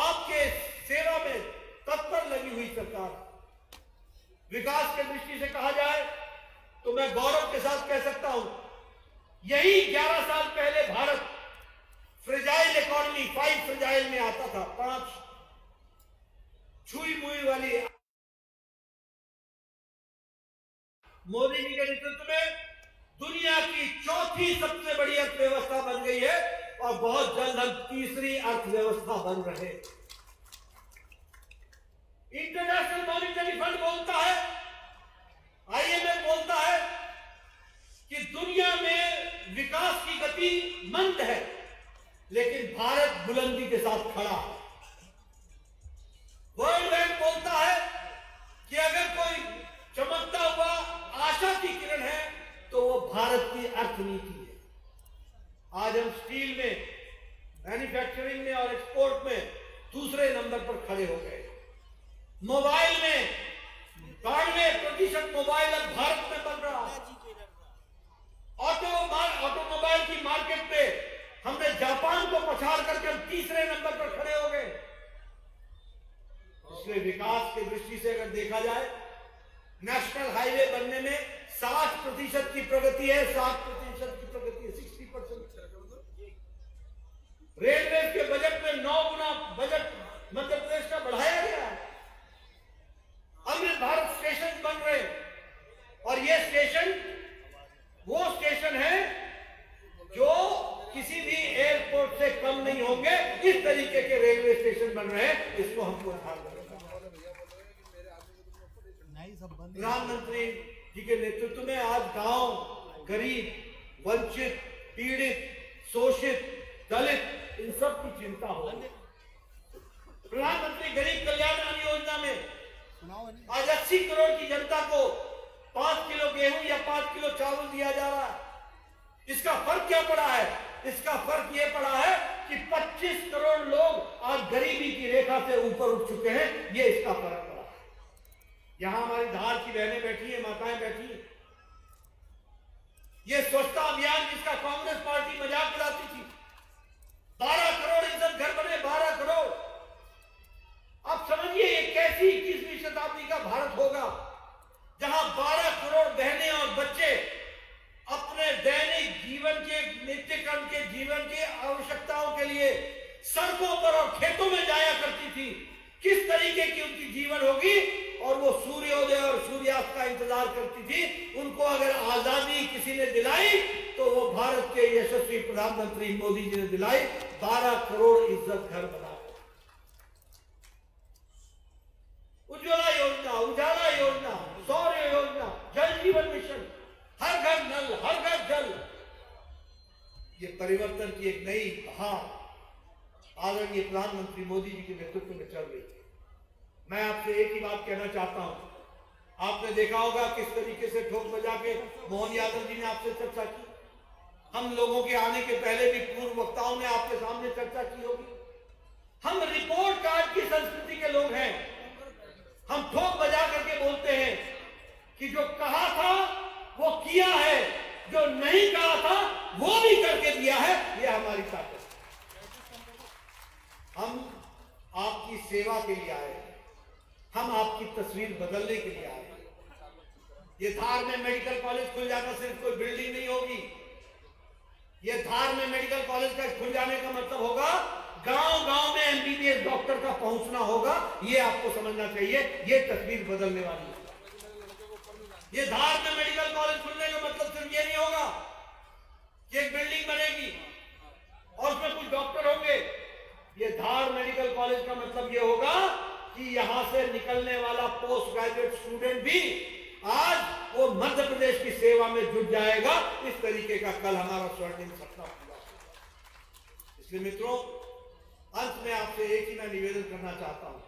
F: आपके सेवा में तत्पर लगी हुई सरकार। विकास के दृष्टि से कहा जाए तो मैं गौरव के साथ कह सकता हूं, यही 11 साल पहले भारत फ्रेजाइल इकोनॉमी 5 फ्रेजाइल में आता था, 5 छुई मुई वाली। मोदी जी के नेतृत्व में दुनिया की चौथी सबसे बड़ी अर्थव्यवस्था बन गई है और बहुत जल्द हम तीसरी अर्थव्यवस्था बन रहे। इंटरनेशनल मॉनिटरी फंड बोलता है, IMF बोलता है कि दुनिया में विकास की गति मंद है, लेकिन भारत बुलंदी के साथ खड़ा है। वर्ल्ड बैंक बोलता है कि अगर कोई चमकता हुआ आशा की किरण है तो वो भारत की अर्थनीति है। आज हम स्टील में, मैन्युफैक्चरिंग में और एक्सपोर्ट में दूसरे नंबर पर खड़े हो गए। मोबाइल में 92% मोबाइल अब भारत में बन रहा है। ऑटोमोबाइल की मार्केट पे हमने जापान को पछाड़ करके हम तीसरे नंबर पर खड़े हो गए। इसलिए विकास की दृष्टि से अगर देखा जाए, नेशनल हाईवे बनने में 60% की प्रगति है, 60% की प्रगति है, 60%। रेलवे के बजट में 9 गुना बजट मध्य प्रदेश का बढ़ाया गया है। अमृत भारत स्टेशन बन रहे और ये स्टेशन वो स्टेशन है जो किसी भी एयरपोर्ट से कम नहीं होंगे। इस तरीके के रेलवे स्टेशन बन रहे हैं, इसको हमको ध्यान रखना। प्रधानमंत्री जी के नेतृत्व में आज गांव, गरीब, वंचित, पीड़ित, शोषित, दलित, इन सब की चिंता हो। प्रधानमंत्री गरीब कल्याण अन्न योजना में आज 80 करोड़ की जनता को 5 किलो गेहूं या 5 किलो चावल दिया जा रहा है। इसका फर्क क्या पड़ा है? इसका फर्क यह पड़ा है कि 25 करोड़ लोग आज गरीबी की रेखा से ऊपर उठ चुके हैं। ये इसका फर्क पड़ा है। यहां हमारी धार की बहनें बैठी हैं, माताएं बैठी हैं। ये स्वच्छता अभियान जिसका कांग्रेस पार्टी मजाक उड़ाती थी, 12 करोड़ इज्जत घर बने, 12 करोड़। अब समझिए ये कैसी 21वीं शताब्दी का भारत होगा जहां 12 करोड़ बहनें और बच्चे सड़कों पर और खेतों में जाया करती थी, किस तरीके की उनकी जीवन होगी, और वो सूर्योदय और सूर्यास्त का इंतजार करती थी। उनको अगर आजादी किसी ने दिलाई तो वो भारत के यशस्वी प्रधानमंत्री मोदी जी ने दिलाई। 12 करोड़ इज्जत घर बना, उज्ज्वला योजना, उजाला योजना, सौर योजना, जल जीवन मिशन, हर घर नल, हर घर जल। ये परिवर्तन की एक नई बहार आदरणीय प्रधानमंत्री मोदी जी के नेतृत्व में चल रही है। मैं आपसे एक ही बात कहना चाहता हूं, आपने देखा होगा किस तरीके से ठोक बजा के मोहन यादव जी ने आपसे चर्चा की। हम लोगों के आने के पहले भी पूर्व वक्ताओं ने आपके सामने चर्चा की होगी। हम रिपोर्ट कार्ड की संस्कृति के लोग हैं। हम ठोक बजा करके बोलते हैं कि जो कहा था वो किया है, जो नहीं कहा था वो भी करके दिया है। ये हमारी ताकत। हम आपकी सेवा के लिए आए हैं, हम आपकी तस्वीर बदलने के लिए आए हैं। ये धार में मेडिकल कॉलेज खुल जाना सिर्फ कोई बिल्डिंग नहीं होगी। ये धार में मेडिकल कॉलेज का खुल जाने का मतलब होगा गांव गांव में एमबीबीएस डॉक्टर का पहुंचना होगा। ये आपको समझना चाहिए, ये तस्वीर बदलने वाली है। ये धार में मेडिकल कॉलेज खुलने का मतलब सिर्फ ये नहीं होगा कि एक बिल्डिंग बनेगी और उसमें कुछ डॉक्टर होंगे। ये धार मेडिकल कॉलेज का मतलब ये होगा कि यहां से निकलने वाला पोस्ट ग्रेजुएट स्टूडेंट भी आज वो मध्य प्रदेश की सेवा में जुट जाएगा। इस तरीके का कल हमारा स्वर्णिम सपना पूरा होगा। इसलिए मित्रों, अंत में आपसे एक ही मैं निवेदन करना चाहता हूं,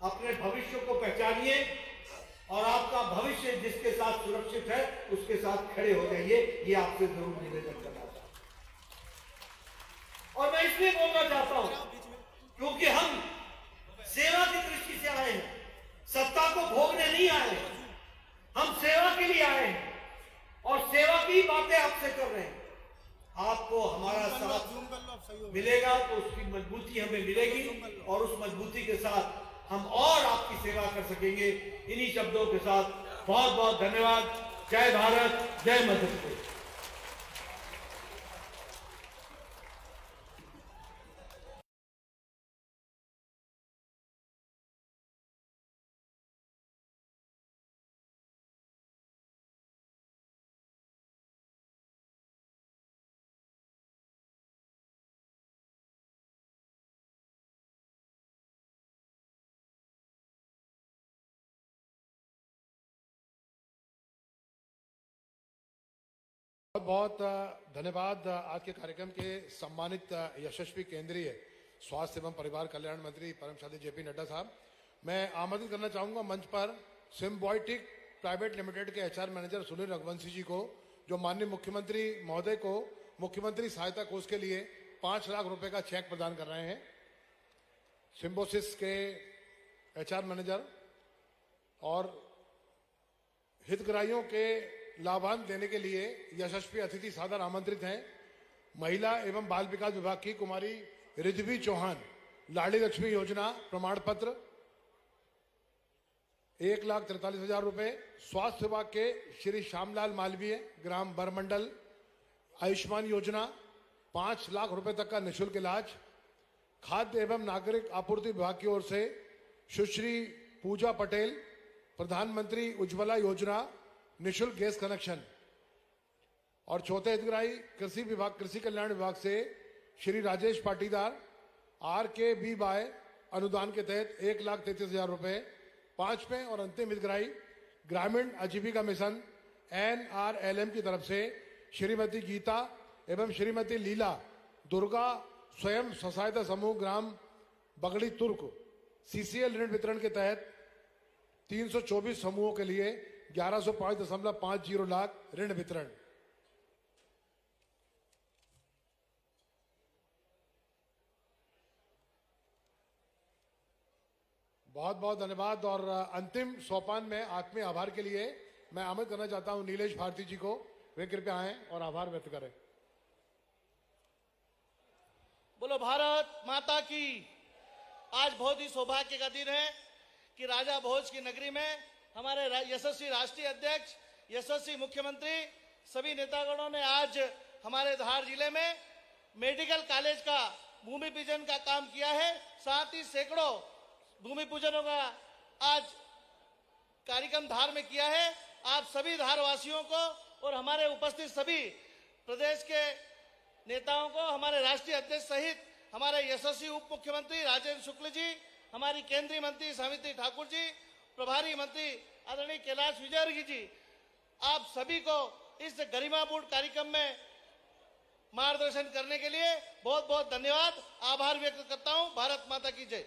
F: अपने भविष्य को पहचानिए और आपका भविष्य जिसके साथ सुरक्षित है उसके साथ खड़े हो जाइए। ये आपसे जरूर निवेदन करना चाहता हूं। और मैं इसलिए बोलना चाहता हूं क्योंकि हम सेवा की दृष्टि से आए हैं, सत्ता को भोगने नहीं आए हैं। हम सेवा के लिए आए हैं और सेवा की बातें आपसे कर रहे हैं। आपको हमारा साथ मिलेगा तो उसकी मजबूती हमें मिलेगी और उस मजबूती के साथ हम और आपकी सेवा कर सकेंगे। इन्हीं शब्दों के साथ बहुत बहुत धन्यवाद। जय भारत, जय मध्य प्रदेश।
A: बहुत बहुत धन्यवाद। आज के कार्यक्रम के सम्मानित यशस्वी केंद्रीय स्वास्थ्य एवं परिवार कल्याण मंत्री परम श्रद्धेय जेपी नड्डा साहब, मैं आमंत्रित करना चाहूंगा मंच पर सिम्बायोटिक प्राइवेट लिमिटेड के एचआर मैनेजर सुनील रघुवंशी जी को, जो माननीय मुख्यमंत्री महोदय को मुख्यमंत्री सहायता कोष के लिए 5 लाख रुपए का चेक प्रदान कर रहे हैं। सिम्बोसिस के एचआर मैनेजर और हितग्राहियों के लाभांश देने के लिए यशस्वी अतिथि सादर आमंत्रित हैं। महिला एवं बाल विकास विभाग की कुमारी रिजवी चौहान, लाड़ी लक्ष्मी योजना प्रमाण पत्र 1,43,000 रुपए। स्वास्थ्य विभाग के श्री श्यामलाल मालवीय, ग्राम बरमंडल, आयुष्मान योजना 5 लाख रुपए तक का निःशुल्क इलाज। खाद्य एवं नागरिक आपूर्ति विभाग की ओर से सुश्री पूजा पटेल, प्रधानमंत्री उज्ज्वला योजना निःशुल्क गैस कनेक्शन। और चौथे हितग्राही कृषि विभाग, कृषि कल्याण विभाग से श्री राजेश पाटीदार, RKB बाय अनुदान के तहत 1,33,000 रुपए। 5वें और अंतिम हितग्राही ग्रामीण आजीविका मिशन NRLM की तरफ से श्रीमती गीता एवं श्रीमती लीला दुर्गा स्वयं सहायता समूह ग्राम बगड़ी तुर्क CCL ऋण वितरण के तहत 324 समूहों के लिए 1105.50 लाख ऋण वितरण। बहुत बहुत धन्यवाद। और अंतिम सोपान में आत्मीय आभार के लिए मैं आमंत्रित करना चाहता हूं नीलेश भारती जी को। वे कृपया आएं और आभार व्यक्त करें।
H: बोलो भारत माता की। आज बहुत ही सौभाग्य का दिन है कि राजा भोज की नगरी में हमारे यशस्वी राष्ट्रीय अध्यक्ष, यशस्वी मुख्यमंत्री, सभी नेतागणों ने आज हमारे धार जिले में मेडिकल कॉलेज का भूमि पूजन का काम किया है। साथ ही सैकड़ों भूमि पूजनों का आज कार्यक्रम धार में किया है। आप सभी धार वासियों को और हमारे उपस्थित सभी प्रदेश के नेताओं को, हमारे राष्ट्रीय अध्यक्ष सहित हमारे यशस्वी उप मुख्यमंत्री राजेंद्र शुक्ल जी, हमारी केंद्रीय मंत्री सावित्री ठाकुर जी, प्रभारी मंत्री आदरणीय कैलाश विजयवर्गीय जी, आप सभी को इस गरिमापूर्ण कार्यक्रम में मार्गदर्शन करने के लिए बहुत बहुत धन्यवाद, आभार व्यक्त करता हूं। भारत माता की जय।